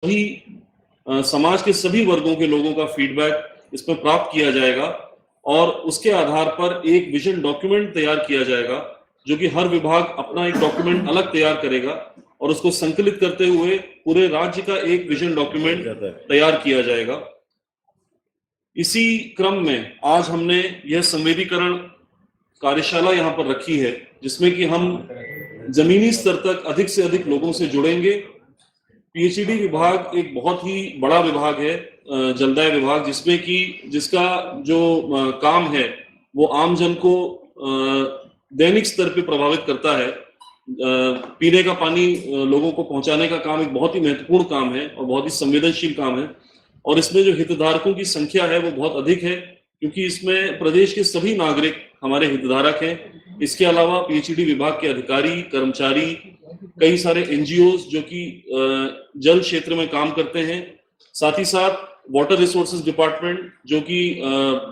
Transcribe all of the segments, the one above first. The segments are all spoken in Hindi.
सभी समाज के सभी वर्गों के लोगों का फीडबैक इसमें प्राप्त किया जाएगा और उसके आधार पर एक विजन डॉक्यूमेंट तैयार किया जाएगा, जो कि हर विभाग अपना एक डॉक्यूमेंट अलग तैयार करेगा और उसको संकलित करते हुए पूरे राज्य का एक विजन डॉक्यूमेंट तैयार किया जाएगा। इसी क्रम में आज हमने यह संवेदीकरण कार्यशाला यहाँ पर रखी है, जिसमें कि हम जमीनी स्तर तक अधिक से अधिक लोगों से जुड़ेंगे। पीएचईडी विभाग एक बहुत ही बड़ा विभाग है, जलदाय विभाग, जिसमें कि जिसका जो काम है वो आम जन को दैनिक स्तर पे प्रभावित करता है। पीने का पानी लोगों को पहुंचाने का काम एक बहुत ही महत्वपूर्ण काम है और बहुत ही संवेदनशील काम है, और इसमें जो हितधारकों की संख्या है वो बहुत अधिक है, क्योंकि इसमें प्रदेश के सभी नागरिक हमारे हितधारक हैं। इसके अलावा पीएचईडी विभाग के अधिकारी, कर्मचारी, कई सारे एनजीओज जो कि जल क्षेत्र में काम करते हैं, साथ ही साथ वाटर रिसोर्सेज डिपार्टमेंट जो कि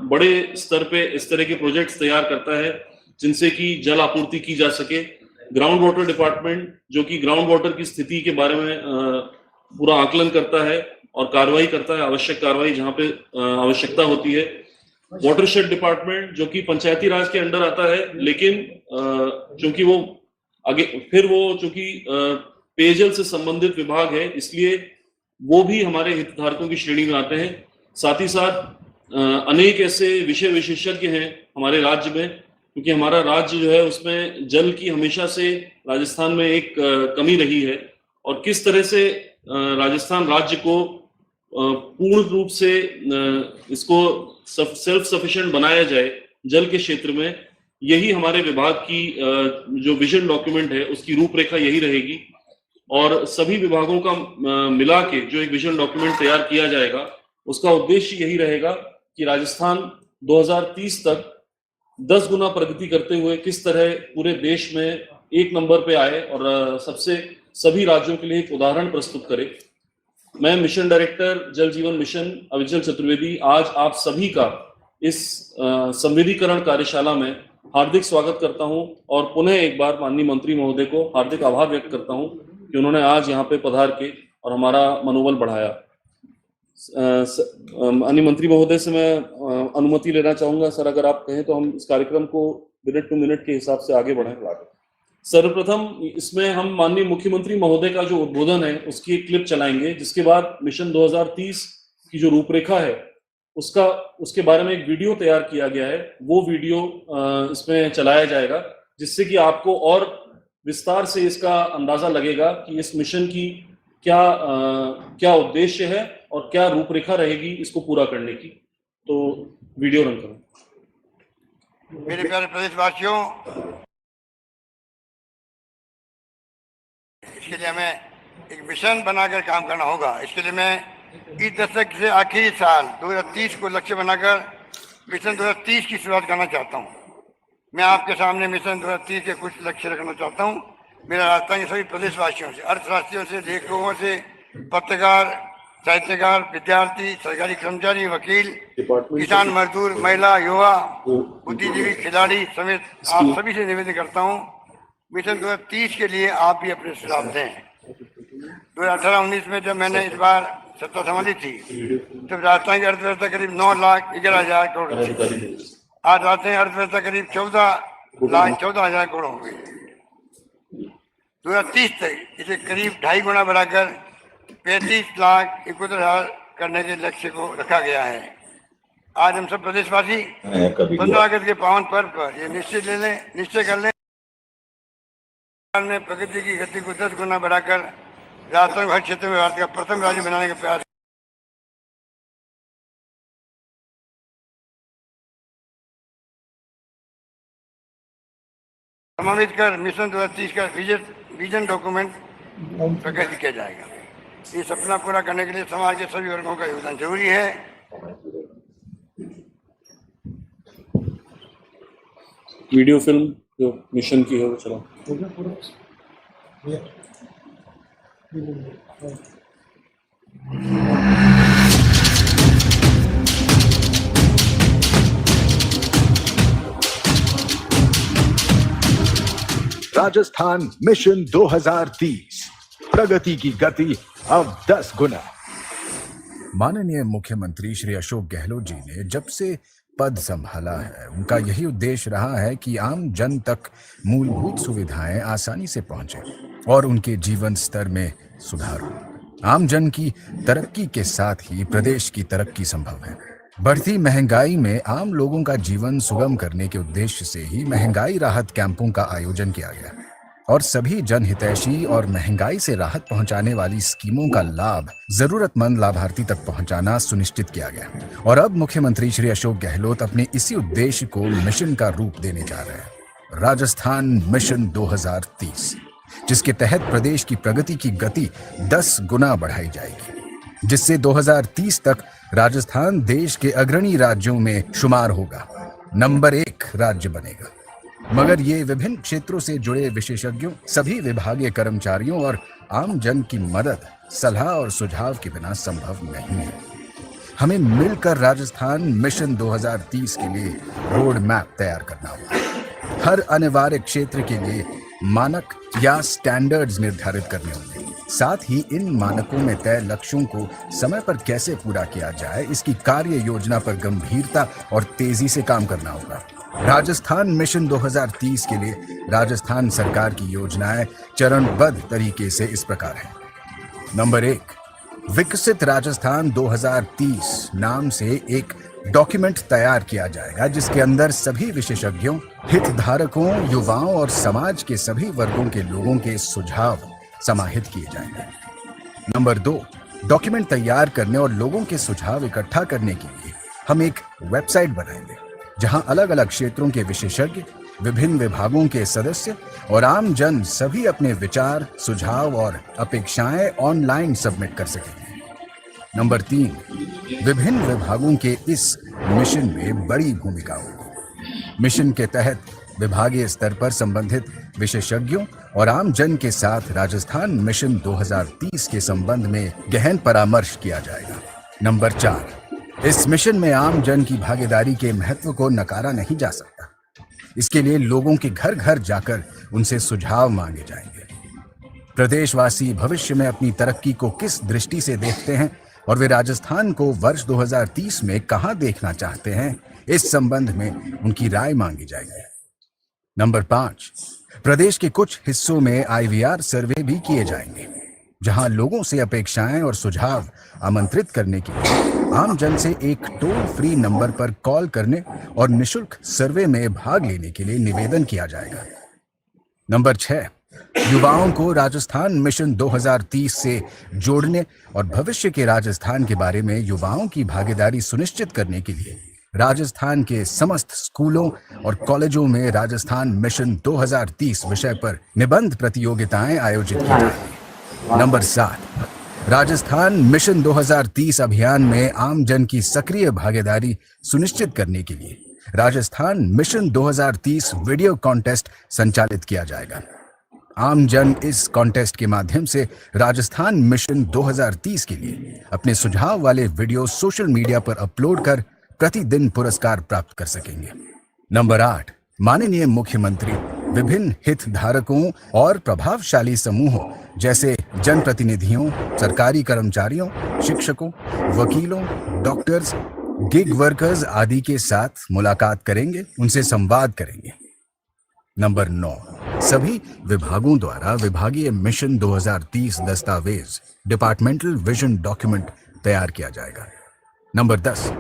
बड़े स्तर पे इस तरह के प्रोजेक्ट्स तैयार करता है जिनसे कि जल आपूर्ति की जा सके। ग्राउंड वाटर डिपार्टमेंट जो कि ग्राउंड वाटर की स्थिति के बारे में पूरा आकलन करता है और कार्रवाई करता है, आवश्यक कार्रवाई जहां पे आवश्यकता होती है। वाटरशेड डिपार्टमेंट जो कि पंचायती राज के अंडर आता है, लेकिन चूंकि वो आगे फिर वो चूंकि पेयजल से संबंधित विभाग है, इसलिए वो भी हमारे हितधारकों की श्रेणी में आते हैं। साथ ही साथ अनेक ऐसे विषय विशेषज्ञ हैं हमारे राज्य में, क्योंकि हमारा राज्य जो है उसमें जल की हमेशा से राजस्थान में एक कमी रही है, और किस तरह से राजस्थान राज्य को पूर्ण रूप से इसको सेल्फ सफिशिएंट बनाया जाए जल के क्षेत्र में, यही हमारे विभाग की जो विजन डॉक्यूमेंट है उसकी रूपरेखा यही रहेगी। और सभी विभागों का मिला के जो एक विजन डॉक्यूमेंट तैयार किया जाएगा, उसका उद्देश्य यही रहेगा कि राजस्थान 2030 तक 10 गुना प्रगति करते हुए किस तरह पूरे देश में एक नंबर पे आए और सभी राज्यों के लिए एक उदाहरण प्रस्तुत करे। मैं मिशन डायरेक्टर जल जीवन मिशन अविचल चतुर्वेदी आज आप सभी का इस संवेदीकरण कार्यशाला में हार्दिक स्वागत करता हूं, और पुनः एक बार माननीय मंत्री महोदय को हार्दिक आभार व्यक्त करता हूं कि उन्होंने आज यहाँ पे पधार के और हमारा मनोबल बढ़ाया। माननीय मंत्री महोदय से मैं अनुमति लेना चाहूंगा। सर, अगर आप कहें तो हम इस कार्यक्रम को मिनट टू मिनट के हिसाब से आगे बढ़ाएं। सर्वप्रथम इसमें हम माननीय मुख्यमंत्री महोदय का जो उद्बोधन है उसकी एक क्लिप चलाएंगे, जिसके बाद मिशन 2030 की जो रूपरेखा है उसके बारे में एक वीडियो तैयार किया गया है, वो वीडियो इसमें चलाया जाएगा, जिससे कि आपको और विस्तार से इसका अंदाजा लगेगा कि इस मिशन की क्या उद्देश्य है और क्या रूपरेखा रहेगी इसको पूरा करने की। तो वीडियो रन करो। मेरे प्यारे प्रदेशवासियों, इसके लिए हमें एक मिशन बनाकर काम करना होगा। इसके लिए मैं इस दशक से आखिरी साल 2030 को लक्ष्य बनाकर मिशन 2030 की शुरुआत करना चाहता हूं। मैं आपके सामने मिशन 2030 के कुछ लक्ष्य रखना चाहता हूं। मेरा राजस्थान के सभी प्रदेशवासियों से, अर्थशास्त्रियों से, लेखकों से, पत्रकार, साहित्यकार, विद्यार्थी, सरकारी कर्मचारी, वकील, किसान, मजदूर, महिला, युवा, बुद्धिजीवी, खिलाड़ी समेत आप सभी से निवेदन करता हूँ, मिशन 2030 के लिए आप भी अपने सुझाव दें। 2018-19 में जब मैंने इस बार सत्ता संभाली थी, तब राजस्थान की अर्थव्यवस्था करीब 9,11,000 करोड़ थी। आज राजस्थान की अर्थव्यवस्था करीब 14,14,000 करोड़ हो गई। 2030 तक इसे करीब 2.5 गुना बढ़ाकर 35,71,000 करने के लक्ष्य को रखा गया है। आज हम सब प्रदेशवासी 15 अगस्त के पावन पर्व पर यह निश्चय कर लें में प्रगति की गति को 10 गुना बढ़ाकर राजस्थान को हर क्षेत्र में भारत का प्रथम राज्य बनाने का प्रयास समावित कर मिशन 2030 का विजन डॉक्यूमेंट प्रकाशित किया जाएगा। ये सपना पूरा करने के लिए समाज के सभी वर्गों का योगदान जरूरी है। वीडियो फिल्म जो मिशन की है वो चला। राजस्थान मिशन 2030 प्रगति की गति अब 10 गुना। माननीय मुख्यमंत्री श्री अशोक गहलोत जी ने जब से पद संभाला है, उनका यही उद्देश्य रहा है कि आम जन तक मूलभूत सुविधाएं आसानी से पहुंचे और उनके जीवन स्तर में सुधार हो। आम जन की तरक्की के साथ ही प्रदेश की तरक्की संभव है। बढ़ती महंगाई में आम लोगों का जीवन सुगम करने के उद्देश्य से ही महंगाई राहत कैंपों का आयोजन किया गया और सभी जनहितैषी और महंगाई से राहत पहुंचाने वाली स्कीमों का लाभ जरूरतमंद लाभार्थी तक पहुंचाना सुनिश्चित किया गया। और अब मुख्यमंत्री श्री अशोक गहलोत अपने इसी उद्देश्य को मिशन का रूप देने जा रहे हैं, राजस्थान मिशन 2030, जिसके तहत प्रदेश की प्रगति की गति 10 गुना बढ़ाई जाएगी, जिससे 2030 तक राजस्थान देश के अग्रणी राज्यों में शुमार होगा, नंबर 1 राज्य बनेगा। मगर ये विभिन्न क्षेत्रों से जुड़े विशेषज्ञों, सभी विभागीय कर्मचारियों और आम जन की मदद, सलाह और सुझाव के बिना संभव नहीं है। हमें मिलकर राजस्थान मिशन 2030 के लिए रोड मैप तैयार करना होगा। हर अनिवार्य क्षेत्र के लिए मानक या स्टैंडर्ड्स निर्धारित करने होंगे। साथ ही इन मानकों में तय लक्ष्यों को समय पर कैसे पूरा किया जाए, इसकी कार्य योजना पर गंभीरता और तेजी से काम करना होगा। राजस्थान मिशन 2030 के लिए राजस्थान सरकार की योजनाएं चरणबद्ध तरीके से इस प्रकार हैं। नंबर 1, विकसित राजस्थान 2030 नाम से एक डॉक्यूमेंट तैयार किया जाएगा, जिसके अंदर सभी विशेषज्ञों, हितधारकों, युवाओं और समाज के सभी वर्गों के लोगों के सुझाव समाहित किए जाएंगे। नंबर 2, डॉक्यूमेंट तैयार करने और लोगों के सुझाव इकट्ठा करने के लिए हम एक वेबसाइट बनाएंगे, जहां अलग अलग क्षेत्रों के विशेषज्ञ, विभिन्न विभागों के सदस्य और आम जन सभी अपने विचार, सुझाव और अपेक्षाएं ऑनलाइन सबमिट कर सकेंगे। नंबर 3, विभिन्न विभागों के इस मिशन में बड़ी भूमिका होगी। मिशन के तहत विभागीय स्तर पर संबंधित विशेषज्ञों और आम जन के साथ राजस्थान मिशन 2030 के संबंध में गहन परामर्श किया जाएगा। नंबर 4, इस मिशन में आम जन की भागीदारी के महत्व को नकारा नहीं जा सकता। इसके लिए लोगों के घर घर जाकर उनसे सुझाव मांगे जाएंगे। प्रदेशवासी भविष्य में अपनी तरक्की को किस दृष्टि से देखते हैं और वे राजस्थान को वर्ष 2030 में कहां देखना चाहते हैं, इस संबंध में उनकी राय मांगी जाएगी। नंबर 5, प्रदेश के कुछ हिस्सों में IVR सर्वे भी किए जाएंगे, जहां लोगों से अपेक्षाएं और सुझाव आमंत्रित करने के लिए आम जन से एक टोल फ्री नंबर पर कॉल करने और निशुल्क सर्वे में भाग लेने के लिए निवेदन किया जाएगा। नंबर 6, युवाओं को राजस्थान मिशन 2030 से जोड़ने और भविष्य के राजस्थान के बारे में युवाओं की भागीदारी सुनिश्चित करने के लिए राजस्थान के समस्त स्कूलों और कॉलेजों में राजस्थान मिशन 2030 विषय पर निबंध प्रतियोगिताएं आयोजित की जाएंगी। नंबर 7, राजस्थान मिशन 2030 अभियान में आम जन की सक्रिय भागीदारी सुनिश्चित करने के लिए राजस्थान मिशन 2030 वीडियो कॉन्टेस्ट संचालित किया जाएगा। आम जन इस कॉन्टेस्ट के माध्यम से राजस्थान मिशन 2030 के लिए अपने सुझाव वाले वीडियो सोशल मीडिया पर अपलोड कर प्रतिदिन पुरस्कार प्राप्त कर सकेंगे। नंबर 8, माननीय मुख्यमंत्री विभिन्न हितधारकों और प्रभावशाली समूहों जैसे जनप्रतिनिधियों, सरकारी कर्मचारियों, शिक्षकों, वकीलों, डॉक्टर्स, गिग वर्कर्स आदि के साथ मुलाकात करेंगे, उनसे संवाद करेंगे। नंबर 9, सभी विभागों द्वारा विभागीय मिशन 2030 दस्तावेज, डिपार्टमेंटल विजन डॉक्यूमेंट तैयार किया जाएगा। नंबर 10,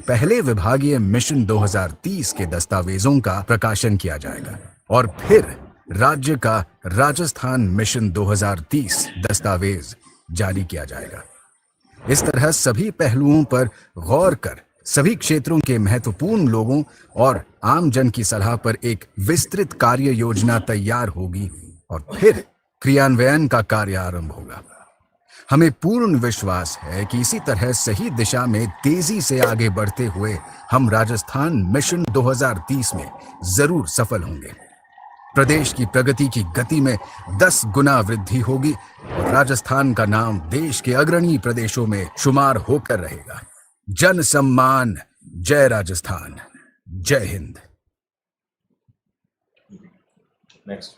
पहले विभागीय मिशन 2030 के दस्तावेजों का प्रकाशन किया जाएगा और फिर राज्य का राजस्थान मिशन 2030 दस्तावेज जारी किया जाएगा। इस तरह सभी पहलुओं पर गौर कर सभी क्षेत्रों के महत्वपूर्ण लोगों और आम जन की सलाह पर एक विस्तृत कार्य योजना तैयार होगी और फिर क्रियान्वयन का कार्य आरंभ होगा। हमें पूर्ण विश्वास है कि इसी तरह सही दिशा में तेजी से आगे बढ़ते हुए हम राजस्थान मिशन 2030 में जरूर सफल होंगे। प्रदेश की प्रगति की गति में 10 गुना वृद्धि होगी और राजस्थान का नाम देश के अग्रणी प्रदेशों में शुमार होकर रहेगा। जन सम्मान, जय राजस्थान, जय हिंद। नेक्स्ट।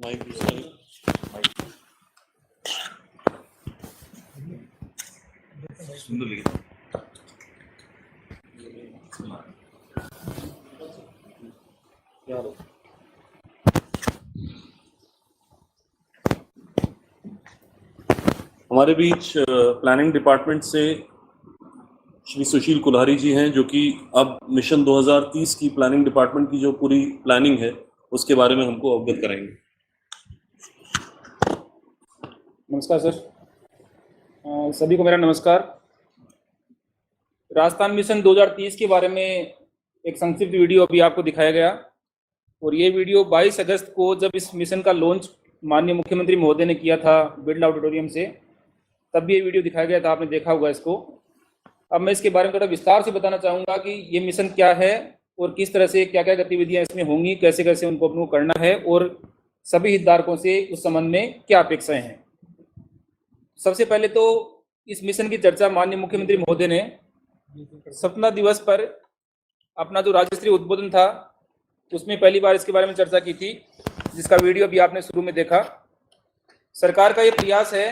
माइक दूसरा है। सुंदर लिखा। हमारे बीच प्लानिंग डिपार्टमेंट से श्री सुशील कुल्हारी जी हैं, जो कि अब मिशन 2030 की प्लानिंग डिपार्टमेंट की जो पूरी प्लानिंग है उसके बारे में हमको अवगत कराएंगे। नमस्कार सर, सभी को मेरा नमस्कार। राजस्थान मिशन 2030 के बारे में एक संक्षिप्त वीडियो अभी आपको दिखाया गया, और ये वीडियो 22 अगस्त को जब इस मिशन का लॉन्च माननीय मुख्यमंत्री महोदय ने किया था बिरला ऑडिटोरियम से, तब भी ये वीडियो दिखाया गया था, आपने देखा होगा इसको। अब मैं इसके बारे में थोड़ा विस्तार से बताना चाहूँगा कि ये मिशन क्या है और किस तरह से क्या क्या गतिविधियाँ इसमें होंगी, कैसे कैसे उनको अपने को करना है, और सभी हितधारकों से उस संबंध में क्या अपेक्षाएं हैं। सबसे पहले तो इस मिशन की चर्चा माननीय मुख्यमंत्री महोदय ने स्वतंत्रता दिवस पर अपना जो राज्य स्तरीय उद्बोधन था उसमें पहली बार इसके बारे में चर्चा की थी, जिसका वीडियो भी आपने शुरू में देखा। सरकार का ये प्रयास है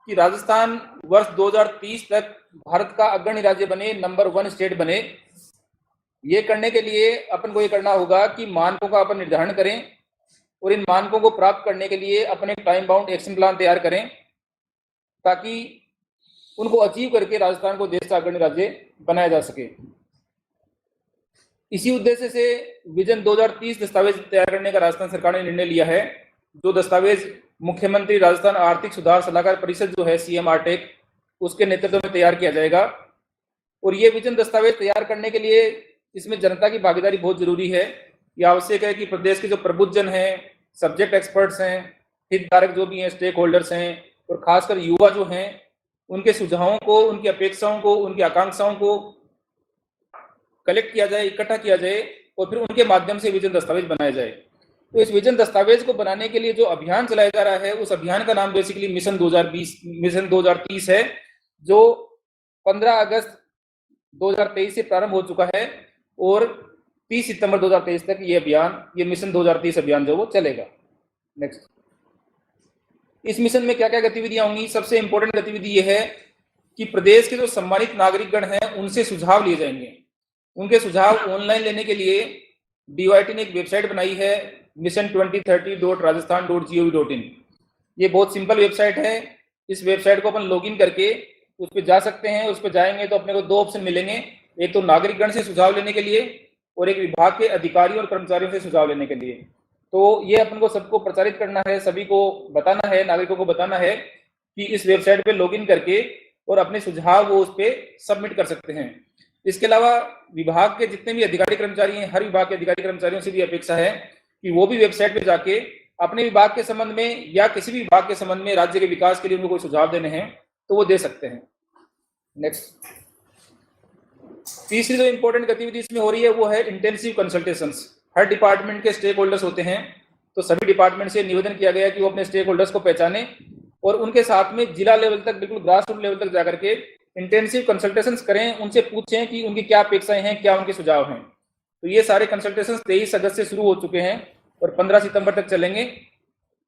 कि राजस्थान वर्ष 2030 तक भारत का अग्रणी राज्य बने, नंबर 1 स्टेट बने। ये करने के लिए अपन को ये करना होगा कि मानकों का अपन निर्धारण करें, और इन मानकों को प्राप्त करने के लिए अपने टाइम बाउंड एक्शन प्लान तैयार करें, ताकि उनको अचीव करके राजस्थान को देश का अग्रणी राज्य बनाया जा सके। इसी उद्देश्य से विजन 2030 दस्तावेज तैयार करने का राजस्थान सरकार ने निर्णय लिया है, जो दस्तावेज मुख्यमंत्री राजस्थान आर्थिक सुधार सलाहकार परिषद जो है CMRTEC, उसके नेतृत्व में तैयार किया जाएगा। और ये विजन दस्तावेज तैयार करने के लिए इसमें जनता की भागीदारी बहुत जरूरी है। ये आवश्यक है कि प्रदेश के जो प्रबुद्धजन हैं, सब्जेक्ट एक्सपर्ट्स हैं, हितधारक जो भी हैं, स्टेक होल्डर्स हैं, और खासकर युवा जो हैं, उनके सुझावों को, उनकी अपेक्षाओं को, उनकी आकांक्षाओं को कलेक्ट किया जाए, इकट्ठा किया जाए, और फिर उनके माध्यम से विजन दस्तावेज बनाया जाए। तो इस विजन दस्तावेज को बनाने के लिए जो अभियान चलाया जा रहा है, उस अभियान का नाम बेसिकली मिशन 2030 है, जो 15 अगस्त 2023 से प्रारंभ हो चुका है, और 30 सितंबर 2023 तक ये अभियान, ये मिशन 2030 अभियान जो वो चलेगा। नेक्स्ट, इस मिशन में क्या क्या गतिविधियां होंगी? सबसे इंपॉर्टेंट गतिविधि ये है कि प्रदेश के जो सम्मानित नागरिकगण हैं उनसे सुझाव लिए जाएंगे। उनके सुझाव ऑनलाइन लेने के लिए DOIT ने एक वेबसाइट बनाई है, mission2030.rajasthan.gov.in। ये बहुत सिंपल वेबसाइट है। इस वेबसाइट को अपन लॉगिन करके उस पर जा सकते हैं। उस पर जाएंगे तो अपने को 2 ऑप्शन मिलेंगे, एक तो नागरिकगण से सुझाव लेने के लिए, और एक विभाग के अधिकारियों और कर्मचारियों से सुझाव लेने के लिए। तो ये अपन को सबको प्रचारित करना है, सभी को बताना है, नागरिकों को बताना है कि इस वेबसाइट पे लॉगिन करके और अपने सुझाव वो उस पर सबमिट कर सकते हैं। इसके अलावा विभाग के जितने भी अधिकारी कर्मचारी हैं, हर विभाग के अधिकारी कर्मचारियों से भी अपेक्षा है कि वो भी वेबसाइट पे जाके अपने विभाग के संबंध में या किसी भी विभाग के संबंध में राज्य के विकास के लिए उनको कोई सुझाव देने हैं तो वो दे सकते हैं। नेक्स्ट, तीसरी जो इंपॉर्टेंट गतिविधि इसमें हो रही है वो है इंटेंसिव कंसल्टेशंस। हर डिपार्टमेंट के स्टेक होल्डर्स होते हैं, तो सभी डिपार्टमेंट से निवेदन किया गया कि वो अपने स्टेक होल्डर्स को पहचाने और उनके साथ में जिला लेवल तक, बिल्कुल ग्रास रूट लेवल तक जाकर के इंटेंसिव कंसल्टेशंस करें, उनसे पूछें कि उनकी क्या अपेक्षाएं हैं, क्या उनके सुझाव हैं। तो ये सारे कंसल्टेशंस 23 अगस्त से शुरू हो चुके हैं और 15 सितंबर तक चलेंगे।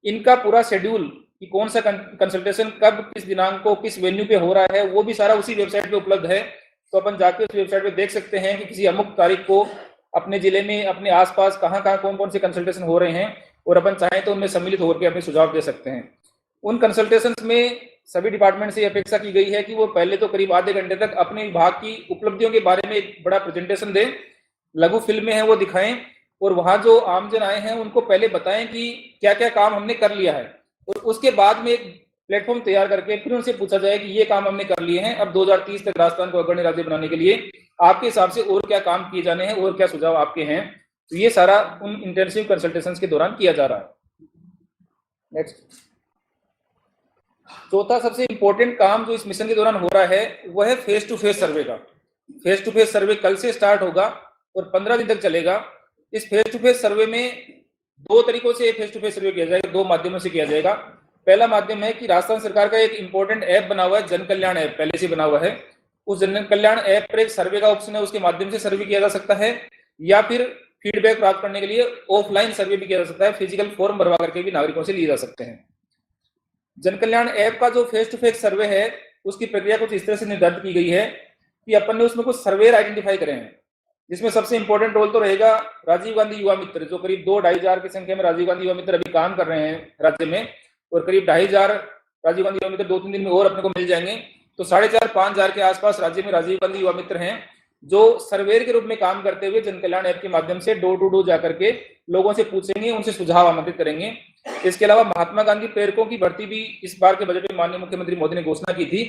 इनका पूरा शेड्यूल कि कौन सा कंसल्टेशन कब, किस दिनांक को, किस वेन्यू पे हो रहा है, वो भी सारा उसी वेबसाइट पे उपलब्ध है। तो अपन जाके उस वेबसाइट पे देख सकते हैं कि किसी अमुक तारीख को अपने जिले में, अपने आसपास कहाँ कौन कौन से कंसल्टेशन हो रहे हैं, और अपन चाहें तो उनमें सम्मिलित होकर अपने सुझाव दे सकते हैं। उन कंसल्टेशंस में सभी डिपार्टमेंट से अपेक्षा की गई है कि वो पहले तो करीब आधे घंटे तक अपने विभाग की उपलब्धियों के बारे में एक बड़ा प्रेजेंटेशन दें, लघु फिल्में हैं वो दिखाएं, और वहां जो आमजन आए हैं उनको पहले बताएं कि क्या क्या काम हमने कर लिया है, और उसके बाद में एक प्लेटफॉर्म तैयार करके फिर उनसे पूछा जाए कि ये काम हमने कर लिए हैं, अब 2030 तक राजस्थान को अग्रणी राज्य बनाने के लिए आपके हिसाब से और क्या काम किए जाने हैं और क्या सुझाव आपके हैं। तो ये सारा उन इंटेंसिव कंसल्टेशंस के दौरान किया जा रहा है। नेक्स्ट, चौथा सबसे इंपॉर्टेंट काम जो इस मिशन के दौरान हो रहा है वह है फेस टू फेस सर्वे का। फेस टू फेस सर्वे कल से स्टार्ट होगा और 15 दिन तक चलेगा। इस फेस टू फेस सर्वे में 2 तरीकों से फेस टू फेस सर्वे किया जाएगा, 2 माध्यमों से किया जाएगा। पहला माध्यम है कि राजस्थान सरकार का एक इंपॉर्टेंट ऐप बना हुआ है, जन कल्याण ऐप, पहले से बना हुआ है। उस जन कल्याण ऐप पर एक सर्वे का ऑप्शन है, उसके माध्यम से सर्वे किया जा सकता है, या फिर फीडबैक प्राप्त करने के लिए ऑफलाइन सर्वे भी किया जा सकता है, फिजिकल फॉर्म भरवा करके भी नागरिकों से लिए जा सकते हैं। जन कल्याण ऐप का जो फेस टू फेस सर्वे है उसकी प्रक्रिया कुछ इस तरह से निर्धारित की गई है कि अपन ने उसमें कुछ सर्वेयर आइडेंटिफाई करे हैं, जिसमें सबसे इंपॉर्टेंट रोल तो रहेगा राजीव गांधी युवा मित्र, जो करीब 2-2,500 की संख्या में राजीव गांधी युवा मित्र अभी काम कर रहे हैं राज्य में, और करीब 2,500 राजीव गांधी युवा मित्र 2-3 दिन में और अपने को मिल जाएंगे। तो 4,500-5,000 के आसपास राज्य में राजीव गांधी युवा मित्र हैं जो सर्वेयर के रूप में काम करते हुए जन कल्याण ऐप के माध्यम से डोर टू डोर जाकर के लोगों से पूछेंगे, उनसे सुझाव आमंत्रित करेंगे। इसके अलावा महात्मा गांधी प्रेरकों की भर्ती भी इस बार के बजट में माननीय मुख्यमंत्री मोदी ने घोषणा की थी।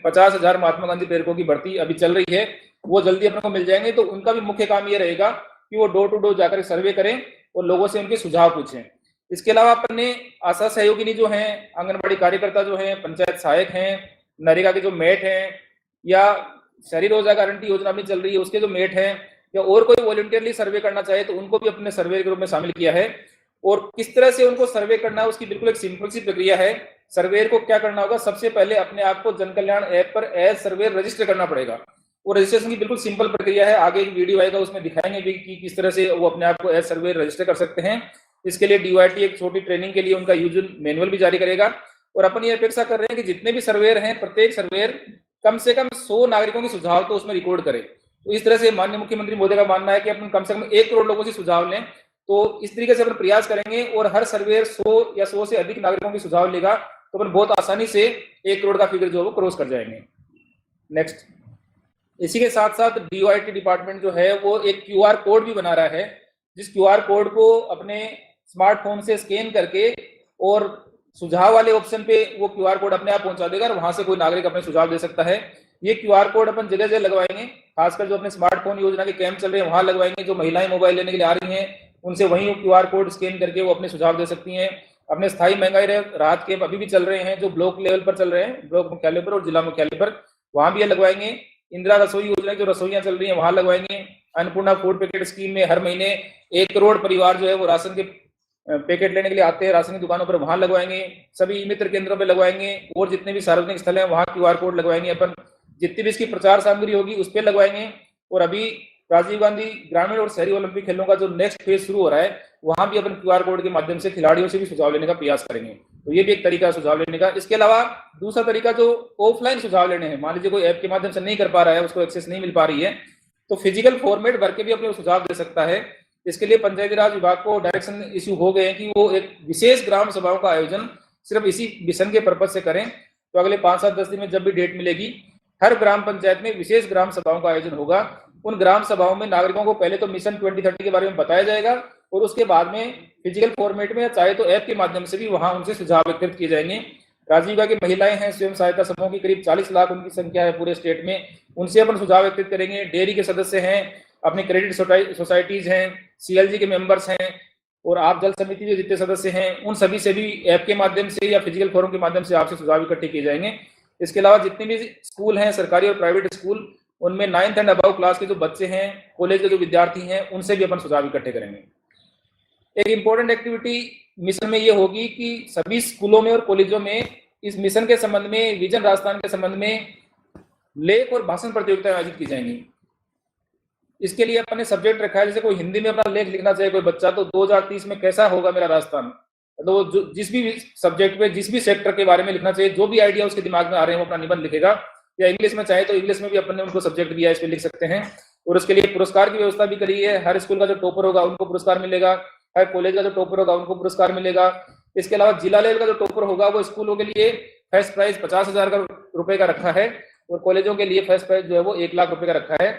50,000 महात्मा गांधी प्रेरकों की भर्ती अभी चल रही है, वो जल्दी अपने को मिल जाएंगे। तो उनका भी मुख्य काम ये रहेगा कि वो डोर टू डोर जाकर सर्वे करें और लोगों से उनके सुझाव पूछें। इसके अलावा अपन ने आशा सहयोगिनी जो हैं, आंगनबाड़ी कार्यकर्ता जो हैं, पंचायत सहायक हैं, नरेगा के जो मेट हैं, या शहरी रोजगार गारंटी योजना भी चल रही है उसके जो मेट हैं, या और कोई वॉलंटियरली सर्वे करना चाहे तो उनको भी अपने सर्वे के रूप में शामिल किया है। और किस तरह से उनको सर्वे करना है उसकी बिल्कुल एक सिंपल सी प्रक्रिया है। सर्वेयर को क्या करना होगा, सबसे पहले अपने आप को जन कल्याण ऐप पर एज सर्वेयर रजिस्टर करना पड़ेगा। वो रजिस्ट्रेशन की बिल्कुल सिंपल प्रक्रिया है, आगे एक वीडियो आएगा उसमें दिखाएंगे भी कि किस तरह से वो अपने आप को एज सर्वेयर रजिस्टर कर सकते हैं। इसके लिए DOIT एक छोटी ट्रेनिंग के लिए उनका यूजर मैनुअल भी जारी करेगा। और अपन ये अपेक्षा कर रहे हैं कि जितने भी सर्वेयर हैं, प्रत्येक सर्वेयर कम से कम 100 नागरिकों के सुझाव तो उसमें रिकॉर्ड करे। तो इस तरह से माननीय मुख्यमंत्री मोदी का मानना है कि अपन कम से कम 1 करोड़ लोगों से सुझाव लें। तो इस तरीके से अपन प्रयास करेंगे और हर सर्वेयर 100 या 100 से अधिक नागरिकों के सुझाव लेगा तो अपन बहुत आसानी से 1 करोड़ का फिगर जो है वो क्रॉस कर जाएंगे। नेक्स्ट, इसी के साथ साथ DOIT डिपार्टमेंट जो है वो एक QR कोड भी बना रहा है, जिस QR कोड को अपने स्मार्टफोन से स्कैन करके और सुझाव वाले ऑप्शन पे वो QR कोड अपने आप पहुंचा देगा और वहां से कोई नागरिक अपने सुझाव दे सकता है। ये QR कोड अपन जगह जगह लगवाएंगे, खासकर जो अपने स्मार्टफोन योजना के कैंप चल रहे हैं वहां लगवाएंगे। जो महिलाएं मोबाइल लेने के लिए आ रही हैं उनसे वहीं QR कोड स्कैन करके वो अपने सुझाव दे सकती हैं। अपने स्थायी महंगाई राहत कैंप अभी भी चल रहे हैं जो ब्लॉक लेवल पर चल रहे हैं, ब्लॉक मुख्यालय पर और जिला मुख्यालय पर, वहां भी ये लगवाएंगे। इंदिरा रसोई योजना की जो रसोइयां चल रही है वहां लगवाएंगे। अन्नपूर्णा फूड पैकेट स्कीम में हर महीने 1 करोड़ परिवार जो है वो राशन के पैकेट लेने के लिए आते हैं राशन की दुकानों पर, वहां लगवाएंगे। सभी मित्र केंद्रों पर लगवाएंगे और जितने भी सार्वजनिक स्थल हैं वहां QR कोड लगवाएंगे। अपन जितनी भी इसकी प्रचार सामग्री होगी उस पर लगवाएंगे। और अभी राजीव गांधी ग्रामीण और शहरी ओलंपिक खेलों का जो नेक्स्ट फेज शुरू हो रहा है वहां भी अपन QR कोड के माध्यम से खिलाड़ियों से भी सुझाव लेने का प्रयास करेंगे। तो ये भी एक तरीका है सुझाव लेने का। इसके अलावा दूसरा तरीका जो ऑफलाइन सुझाव लेने हैं, मान लीजिए कोई ऐप के माध्यम से नहीं कर पा रहा है, उसको एक्सेस नहीं मिल पा रही है, तो फिजिकल फॉर्मेट भर के भी अपने सुझाव दे सकता है। इसके लिए पंचायती राज विभाग को डायरेक्शन इश्यू हो गए हैं कि वो एक विशेष ग्राम सभाओं का आयोजन सिर्फ इसी मिशन के पर्पज से करें। तो अगले 5-7-10 दिन में जब भी डेट मिलेगी, हर ग्राम पंचायत में विशेष ग्राम सभाओं का आयोजन होगा। उन ग्राम सभाओं में नागरिकों को पहले तो मिशन 2030 के बारे में बताया जाएगा और उसके बाद में फिजिकल फॉर्मेट में या चाहे तो ऐप के माध्यम से भी वहां उनसे सुझाव व्यक्त किए जाएंगे। राजीव गांधी महिलाएं हैं, स्वयं सहायता समूह की करीब 40 लाख उनकी संख्या है पूरे स्टेट में, उनसे अपन सुझाव व्यक्त करेंगे। डेयरी के सदस्य हैं, अपने क्रेडिट सोसाइटीज हैं, CLG के मेंबर्स हैं और आप जल समिति के जितने सदस्य हैं उन सभी से भी ऐप के माध्यम से या फिजिकल फोरम के माध्यम से आपसे सुझाव इकट्ठे किए जाएंगे। इसके अलावा जितने भी स्कूल हैं, सरकारी और प्राइवेट स्कूल, उनमें 9th एंड अबव क्लास के जो बच्चे हैं, कॉलेज के जो विद्यार्थी हैं, उनसे भी अपन सुझाव इकट्ठे करेंगे। एक इंपॉर्टेंट एक्टिविटी मिशन में ये होगी कि सभी स्कूलों में और कॉलेजों में इस मिशन के संबंध में, विजन राजस्थान के संबंध में लेख और भाषण प्रतियोगिताएं आयोजित की जाएंगी। इसके लिए अपने सब्जेक्ट रखा है, जैसे कोई हिंदी में अपना लेख लिखना चाहे कोई बच्चा, तो 2030 में कैसा होगा मेरा राजस्थान, तो जिस भी सब्जेक्ट पे, जिस भी सेक्टर के बारे में लिखना चाहिए, जो भी आइडिया उसके दिमाग में आ रहे हैं वो अपना निबंध लिखेगा। या इंग्लिश में चाहे तो इंग्लिश में भी अपन ने उनको सब्जेक्ट दिया है, इस पे लिख सकते हैं। और उसके लिए पुरस्कार की व्यवस्था भी करी है। हर स्कूल का जो टॉपर होगा उनको पुरस्कार मिलेगा, हर कॉलेज का जो टॉपर होगा उनको पुरस्कार मिलेगा। इसके अलावा जिला लेवल का जो टॉपर होगा वो स्कूलों के लिए फर्स्ट प्राइज 50,000 रुपए का रखा है और कॉलेजों के लिए फर्स्ट प्राइज जो है वो 1 लाख रुपए का रखा है।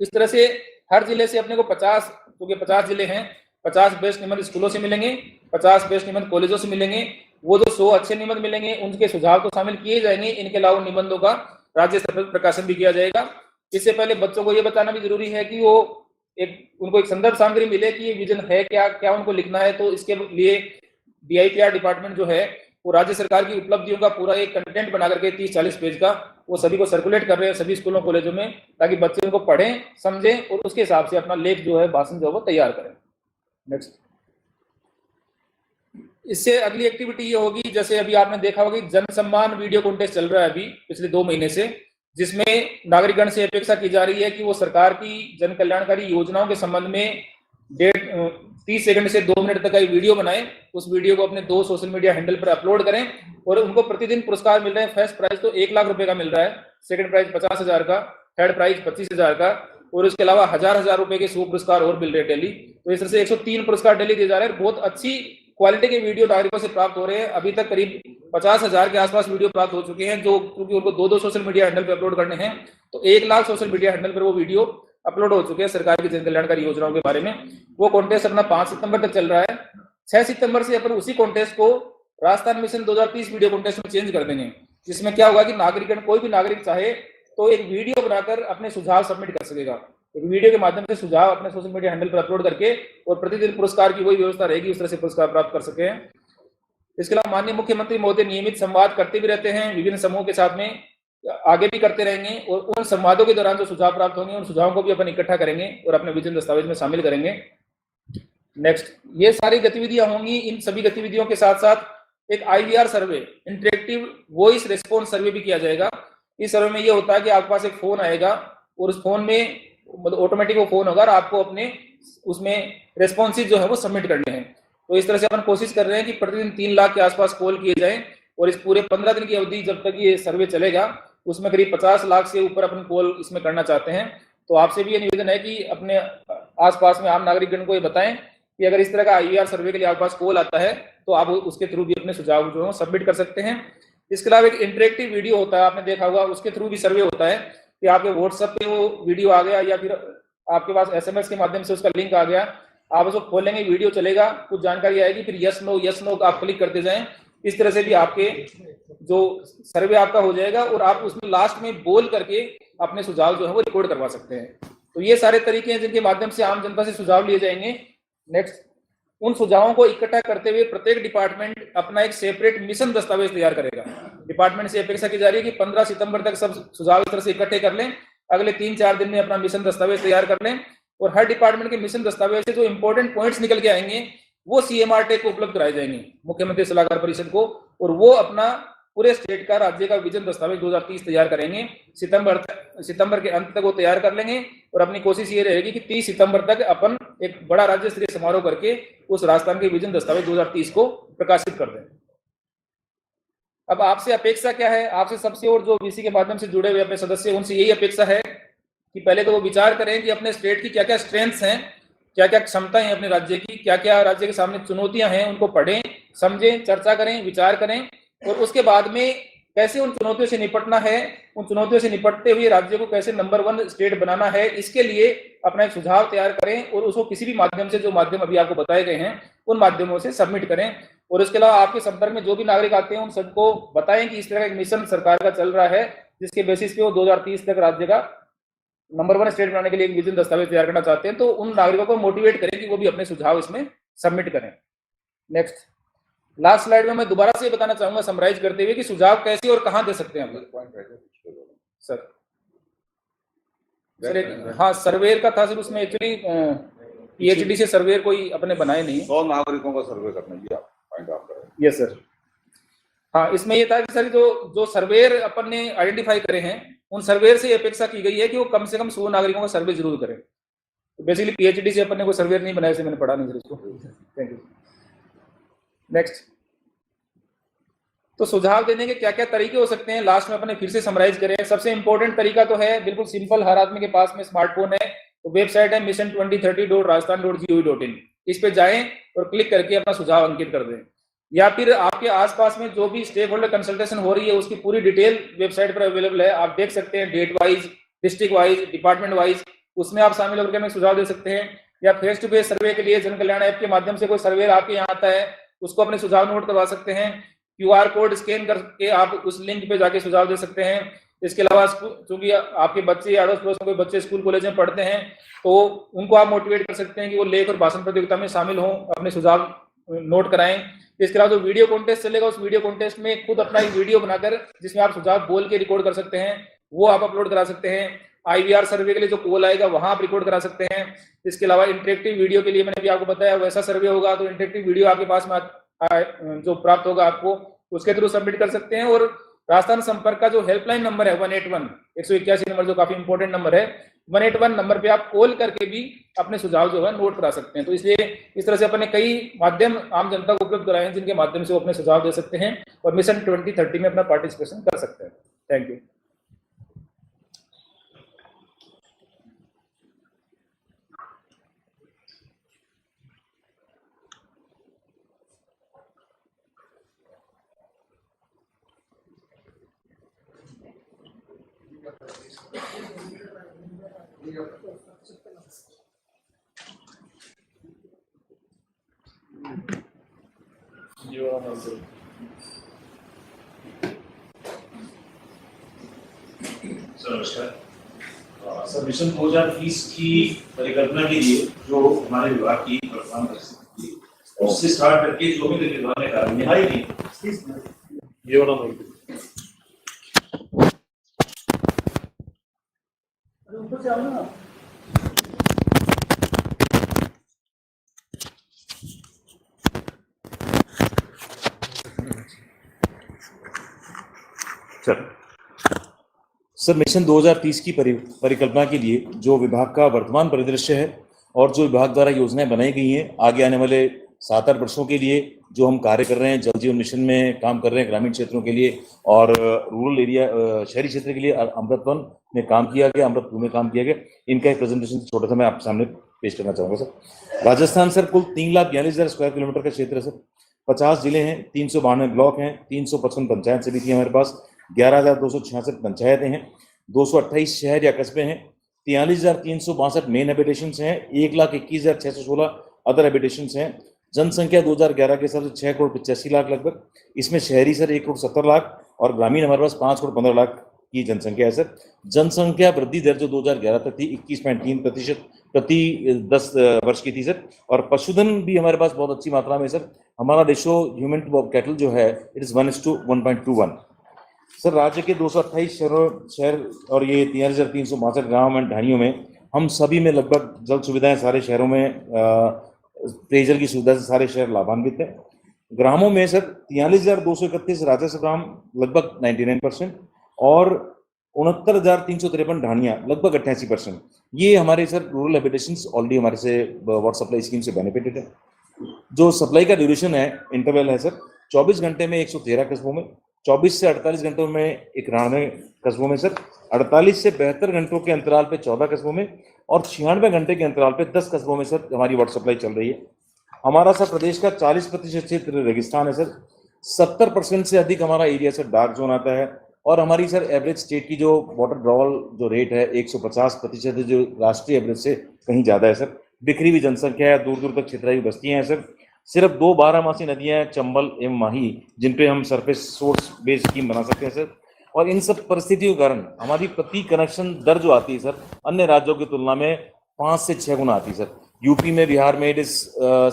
इस तरह से हर जिले से अपने को 50, क्योंकि 50 जिले हैं, 50 बेस्ट निबंध स्कूलों से मिलेंगे, 50 बेस्ट निबंध कॉलेजों से मिलेंगे। वो जो 100 अच्छे निबंध मिलेंगे उनके सुझाव तो शामिल किए जाएंगे। इनके अलावा निबंधों का राज्य स्तर पर प्रकाशन भी किया जाएगा। इससे पहले बच्चों को ये बताना भी जरूरी है कि वो उनको एक संदर्भ सामग्री मिले कि ये विजन है क्या, क्या उनको लिखना है। तो इसके लिए DIPR डिपार्टमेंट जो है वो राज्य सरकार की उपलब्धियों का पूरा एक कंटेंट बना करके 30-40 पेज का वो सभी को सर्कुलेट कर रहे हैं सभी स्कूलों कॉलेजों में, ताकि बच्चे उनको पढ़ें, समझें और उसके हिसाब से अपना लेख जो है, भाषण जो है वो तैयार करें। नेक्स्ट, इससे अगली एक्टिविटी ये होगी, जैसे अभी आपने देखा होगा जन सम्मान वीडियो कॉन्टेस्ट चल रहा है अभी पिछले 2 महीने से, जिसमें नागरिकगण से अपेक्षा की जा रही है कि वो सरकार की जन कल्याणकारी योजनाओं के संबंध में 30 सेकंड से 2 मिनट तक का वीडियो बनाएं, उस वीडियो को अपने 2 सोशल मीडिया हैंडल पर अपलोड करें और उनको प्रतिदिन पुरस्कार मिल रहे हैं। फर्स्ट प्राइज तो 1 लाख रुपए का मिल रहा है, सेकंड प्राइज 50,000 का, थर्ड प्राइज 25,000 का, और उसके अलावा हजार रुपए के 100 पुरस्कार और मिल रहे हैं डेली। तो इस तरह से 103 पुरस्कार डेली दिए जा रहे हैं। बहुत अच्छी क्वालिटी के वीडियो नागरिकों से प्राप्त हो रहे हैं। अभी तक करीब 50,000 के आसपास वीडियो प्राप्त हो चुके हैं, जो क्योंकि उनको 2 सोशल मीडिया हैंडल पे अपलोड करने हैं, तो 1 लाख सोशल मीडिया हैंडल पर वो वीडियो अपलोड हो चुके हैं सरकार की जन कल्याणकारी योजनाओं के बारे में। वो कॉन्टेस्ट अपना 5 सितंबर तक चल रहा है। 6 सितंबर से अपन उसी कॉन्टेस्ट को राजस्थान मिशन 2030 वीडियो कॉन्टेस्ट में चेंज कर देंगे, जिसमें क्या होगा कि नागरिक, कोई भी नागरिक चाहे तो एक वीडियो बनाकर अपने सुझाव सबमिट कर सकेगा। एक वीडियो के माध्यम से सुझाव अपने सोशल मीडिया हैंडल पर अपलोड करके, और प्रतिदिन पुरस्कार की वही व्यवस्था रहेगी, उस तरह से पुरस्कार प्राप्त कर सके। इसके अलावा माननीय मुख्यमंत्री महोदय नियमित संवाद करते भी रहते हैं विभिन्न समूहों के साथ में, आगे भी करते रहेंगे, और उन संवादों के दौरान जो सुझाव प्राप्त होंगे उन सुझावों को भी अपन इकट्ठा करेंगे और अपने विजन दस्तावेज में शामिल करेंगे। नेक्स्ट, ये सारी गतिविधियां होंगी। इन सभी गतिविधियों के साथ साथ एक IVR सर्वे, इंटरेक्टिव वॉइस रिस्पॉन्स सर्वे भी किया जाएगा। इस सर्वे में ये होता है कि आपके पास एक फोन आएगा और उस फोन में मतलब ऑटोमेटिक वो फोन होगा और आपको अपने उसमें रेस्पॉन्सेज जो है वो सबमिट करने हैं। तो इस तरह से अपन कोशिश कर रहे हैं कि प्रतिदिन 3 लाख के आसपास कॉल किए जाएं, और इस पूरे 15 दिन की अवधि जब तक ये सर्वे चलेगा उसमें करीब 50 लाख से ऊपर अपन कॉल इसमें करना चाहते हैं। तो आपसे भी ये निवेदन है कि अपने आसपास में आम नागरिकगण को ये बताएं कि अगर इस तरह का IVR सर्वे के लिए आपके पास कॉल आता है तो आप उसके थ्रू भी अपने सुझाव जो है सबमिट कर सकते हैं। इसके अलावा एक इंटरेक्टिव वीडियो होता है, आपने देखा होगा, उसके थ्रू भी सर्वे होता है कि आपके व्हाट्सएप पे वो वीडियो आ गया या फिर आपके पास SMS के माध्यम से उसका लिंक आ गया, आप उसको खोलेंगे, वीडियो चलेगा, कुछ जानकारी आएगी, फिर यस नो आप क्लिक करते जाएं। इस तरह से भी आपके जो सर्वे आपका हो जाएगा और आप उसमें लास्ट में बोल करके अपने सुझाव जो है वो रिकॉर्ड करवा सकते हैं। तो ये सारे तरीके हैं जिनके माध्यम से आम जनता से सुझाव लिए जाएंगे। नेक्स्ट, उन सुझावों को इकट्ठा करते हुए प्रत्येक डिपार्टमेंट अपना एक सेपरेट मिशन दस्तावेज तैयार करेगा। डिपार्टमेंट से अपेक्षा की जा रही है कि 15 सितंबर तक सब सुझाव इस तरह से इकट्ठे कर लें, अगले 3-4 दिन में अपना मिशन दस्तावेज तैयार कर लें, और हर डिपार्टमेंट के मिशन दस्तावेज से जो इंपॉर्टेंट पॉइंट्स निकल के आएंगे वो CMRTech को उपलब्ध कराए जाएंगे, मुख्यमंत्री सलाहकार परिषद को, और वो अपना पूरे स्टेट का, राज्य का विजन दस्तावेज 2030 तैयार करेंगे। सितंबर के अंत तक वो तैयार कर लेंगे, और अपनी कोशिश ये रहेगी कि 30 सितंबर तक अपन एक बड़ा राज्य स्तरीय समारोह करके उस राजस्थान के विजन दस्तावेज 2030 को प्रकाशित कर दें। अब आपसे अपेक्षा क्या है, आपसे सबसे, और जो VC के माध्यम से जुड़े हुए अपने सदस्य, उनसे यही अपेक्षा है कि पहले तो वो विचार करें कि अपने स्टेट की क्या क्या स्ट्रेंथ्स हैं, क्या क्या क्षमताएं हैं अपने राज्य की, क्या क्या राज्य के सामने चुनौतियां हैं, उनको पढ़ें, समझें, चर्चा करें, विचार करें, और उसके बाद में कैसे उन चुनौतियों से निपटना है, उन चुनौतियों से निपटते हुए राज्य को कैसे नंबर 1 स्टेट बनाना है, इसके लिए अपना एक सुझाव तैयार करें और उसको किसी भी माध्यम से, जो माध्यम अभी आपको बताए गए हैं उन माध्यमों से सबमिट करें। और इसके अलावा आपके संपर्क में जो भी नागरिक आते हैं उन सबको बताएं कि इस तरह का एक मिशन सरकार का चल रहा है, जिसके बेसिस पे वो 2030 तक राज्य का नंबर 1 स्टेट बनाने के लिए एक विजन दस्तावेज तैयार करना चाहते हैं। तो उन नागरिकों को मोटिवेट करें कि वो भी अपने सुझाव इसमें सबमिट करें। नेक्स्ट, लास्ट स्लाइड में मैं दोबारा से बताना चाहूंगा समराइज करते हुए कि सुझाव कैसे और कहां दे सकते हैं हम सर। हाँ, सर्वेयर का था सर, उसमें एक्चुअली PhD से सर्वेयर कोई अपने बनाए नहीं। 100 नागरिकों का सर्वे करना, ये आप पॉइंट आप कर रहे हैं। Yes sir. हाँ, इसमें ये था कि सर जो सर्वेयर अपन ने आइडेंटिफाई करे हैं, उन सर्वेयर से अपेक्षा की गई है कि वो कम से कम 100 नागरिकों का सर्वे जरूर करें। तो बेसिकली PhD से अपन ने कोई सर्वेयर नहीं बनाया, से मैंने पढ़ा नहीं सर इसको। Thank you. नेक्स्ट, तो सुझाव देने के क्या क्या तरीके हो सकते हैं, लास्ट में अपने फिर से समराइज करें। सबसे इंपॉर्टेंट तरीका तो है बिल्कुल सिंपल, हर आदमी के पास में स्मार्टफोन है, तो वेबसाइट है mission2030.rajasthan.gov.in, इस पे जाएं और क्लिक करके अपना सुझाव अंकित कर दें। या फिर आपके आसपास में जो भी स्टेक होल्डर कंसल्टेशन हो रही है उसकी पूरी डिटेल वेबसाइट पर अवेलेबल है, आप देख सकते हैं, date wise, district wise, department wise, उसमें आप शामिल होकर सुझाव दे सकते हैं। या फेस टू फेस सर्वे के लिए जन कल्याण ऐप के माध्यम से कोई सर्वे आपके यहाँ आता है, उसको अपने सुझाव नोट करवा सकते हैं। QR कोड स्कैन करके आप उस लिंक पे जाके सुझाव दे सकते हैं। इसके अलावा चूंकि आपके बच्चे अड़ोस पड़ोस में कोई बच्चे स्कूल कॉलेज में पढ़ते हैं, तो उनको आप मोटिवेट कर सकते हैं कि वो लेख और भाषण प्रतियोगिता में शामिल हों, अपने सुझाव नोट कराएं। इसके अलावा जो वीडियो कॉन्टेस्ट चलेगा, उस वीडियो कॉन्टेस्ट में खुद अपना एक वीडियो बनाकर जिसमें आप सुझाव बोल के रिकॉर्ड कर सकते हैं, वो आप अपलोड करा सकते हैं। IVR सर्वे के लिए जो कॉल आएगा वहां आप रिकॉर्ड करा सकते हैं। इसके अलावा इंटरेक्टिव वीडियो के लिए मैंने भी आपको बताया, वैसा सर्वे होगा तो इंटरेक्टिव वीडियो आपके पास में जो प्राप्त होगा आपको उसके थ्रू सबमिट कर सकते हैं। और राजस्थान संपर्क का जो हेल्पलाइन नंबर है 181 181 नंबर, जो काफी इंपॉर्टेंट नंबर है, 181 नंबर पे आप कॉल करके भी अपने सुझाव जो है नोट करा सकते हैं। तो इसलिए इस तरह से अपने कई माध्यम आम जनता को उपलब्ध कराए हैं जिनके माध्यम से वो अपने सुझाव दे सकते हैं और मिशन 2030 में अपना पार्टिसिपेशन कर सकते हैं। Thank you. सर नमस्कार। सर मिशन 2030 की परिकल्पना के लिए जो हमारे विभाग की वर्तमान परिस्थिति थी उससे स्टार्ट करके जो भी विभाग ने कहा निहाई नहीं ये वाला सर मिशन 2030 की परिकल्पना के लिए जो विभाग का वर्तमान परिदृश्य है और जो विभाग द्वारा योजनाएं बनाई गई हैं आगे आने वाले 7-8 वर्षों के लिए जो हम कार्य कर रहे हैं, जल जीवन मिशन में काम कर रहे हैं ग्रामीण क्षेत्रों के लिए और रूरल एरिया शहरी क्षेत्र के लिए अमृत वन में काम किया गया, अमृत 2 में काम किया गया। इनका एक प्रेजेंटेशन छोटा सा मैं आपके सामने पेश करना चाहूँगा। सर राजस्थान सर कुल 3,42,000 स्क्वायर किलोमीटर का क्षेत्र है सर। 50 जिले हैं, 392 ब्लॉक हैं, 355 पंचायत समिति हमारे पास, 11,266 पंचायतें हैं, 228 शहर या कस्बे हैं, 43,362 मेन हैबिटेशंस हैं, 1,21,616 अदर हैबिटेशंस हैं। जनसंख्या 2011 के हिसाब से 6 करोड़ 85 लाख लगभग, इसमें शहरी सर 1 करोड़ 70 लाख और ग्रामीण हमारे पास 5 करोड़ 15 लाख की जनसंख्या है सर। जनसंख्या वृद्धि दर जो 2011 तक थी 21.3% प्रति 10 वर्ष की थी सर। और पशुधन भी हमारे पास बहुत अच्छी मात्रा में सर। हमारा रेशो ह्यूमन टू कैटल जो है इट इज 1:1.21 सर। राज्य के 228 शहर और ये 3,362 गाँव एंड ढाणियों में हम सभी में लगभग जल सुविधाएं सारे शहरों में, पेयजल की सुविधा से सारे शहर लाभान्वित हैं। ग्रामों में सर 43,231 राजस्व ग्राम लगभग 99% और 69,353 ढाणियां लगभग 88%। ये हमारे सर रूरल हैबिटेशंस ऑलरेडी हमारे से वाटर सप्लाई स्कीम से बेनिफिटेड है। जो सप्लाई का ड्यूरेशन है इंटरवल है सर 24 घंटे में 113 कस्बों में, 24 से 48 घंटों में 91 कस्बों में सर, 48 से 72 घंटों के अंतराल पे 14 कस्बों में और 96 घंटे के अंतराल पे 10 कस्बों में सर हमारी वाटर सप्लाई चल रही है। हमारा सर प्रदेश का 40% क्षेत्र रेगिस्तान है सर। 70% से अधिक हमारा एरिया सर डार्क जोन आता है और हमारी सर एवरेज स्टेट की जो वाटर ड्रॉवल जो रेट है 150% है, जो राष्ट्रीय एवरेज से कहीं ज्यादा है सर। बिखरी हुई जनसंख्या है, दूर दूर तक क्षेत्राई बस्तियां हैं सर। सिर्फ 2 बारहमासी नदियां हैं, चंबल एवं माही, जिन पे हम सरफेस सोर्स बेस्ड स्कीम बना सकते हैं सर। और इन सब परिस्थितियों के कारण हमारी प्रति कनेक्शन दर जो आती है सर अन्य राज्यों की तुलना में 5 से 6 गुना आती है सर। यूपी में, बिहार में इट इज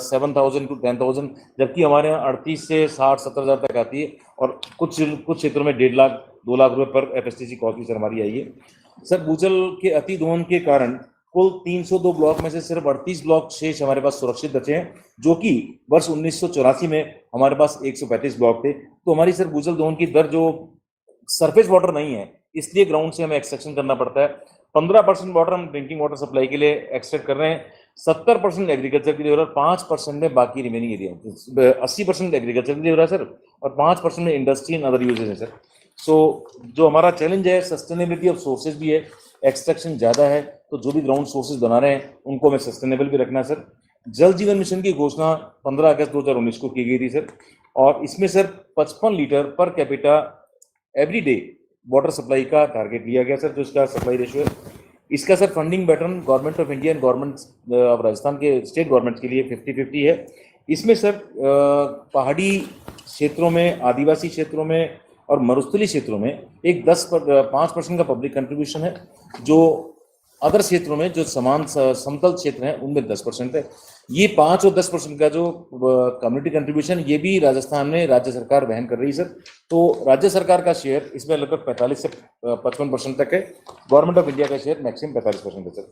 7,000 to 10,000, जबकि हमारे यहाँ 38 से 60-70 हज़ार तक आती है और कुछ क्षेत्रों में 1.5 लाख 2 लाख रुपए पर एफएसटीसी कॉस्ट भी सर हमारी आई है सर। भूजल के अति दोहन के कारण कुल 302 ब्लॉक में से सिर्फ 38 ब्लॉक शेष हमारे पास सुरक्षित बचे हैं, जो कि वर्ष 1984 में हमारे पास 135 ब्लॉक थे। तो हमारी सर भूजल दोहन की दर जो सरफेस वाटर नहीं है इसलिए ग्राउंड से हमें एक्सट्रैक्शन करना पड़ता है। 15% वाटर हम ड्रिंकिंग वाटर सप्लाई के लिए एक्सट्रैक्ट कर रहे हैं, 70% एग्रीकल्चर के लिए हो रहा है, 5% में बाकी रिमेनिंग एरिया, 80% एग्रीकल्चर के लिए हो रहा है सर और 5% में इंडस्ट्री एंड अदर यूजेज है सर। सो जो हमारा चैलेंज है सस्टेनेबिलिटी ऑफ सोर्सेज भी है, एक्सट्रैक्शन ज़्यादा है तो जो भी ग्राउंड सोर्सेज बना रहे हैं उनको हमें सस्टेनेबल भी रखना है सर। जल जीवन मिशन की घोषणा 15 अगस्त 2019 को की गई थी सर और इसमें sir 55 litre per capita every day water supply का टारगेट लिया गया सर, जो इसका सप्लाई रेशियो है। इसका sir funding pattern government of India and government of Rajasthan के स्टेट गवर्नमेंट के लिए 50-50 है। इसमें सर पहाड़ी क्षेत्रों में, आदिवासी क्षेत्रों में और मरुस्थलीय क्षेत्रों में एक 5% का पब्लिक कंट्रीब्यूशन है, जो अदर क्षेत्रों में जो समान समतल क्षेत्र हैं उनमें 10% है। ये 5 और 10% का जो कम्युनिटी कंट्रीब्यूशन ये भी राजस्थान में राज्य सरकार वहन कर रही है सर। तो राज्य सरकार का शेयर इसमें लगभग 45 से 55% तक है। गवर्नमेंट ऑफ इंडिया का शेयर मैक्सिमम 45% है सर।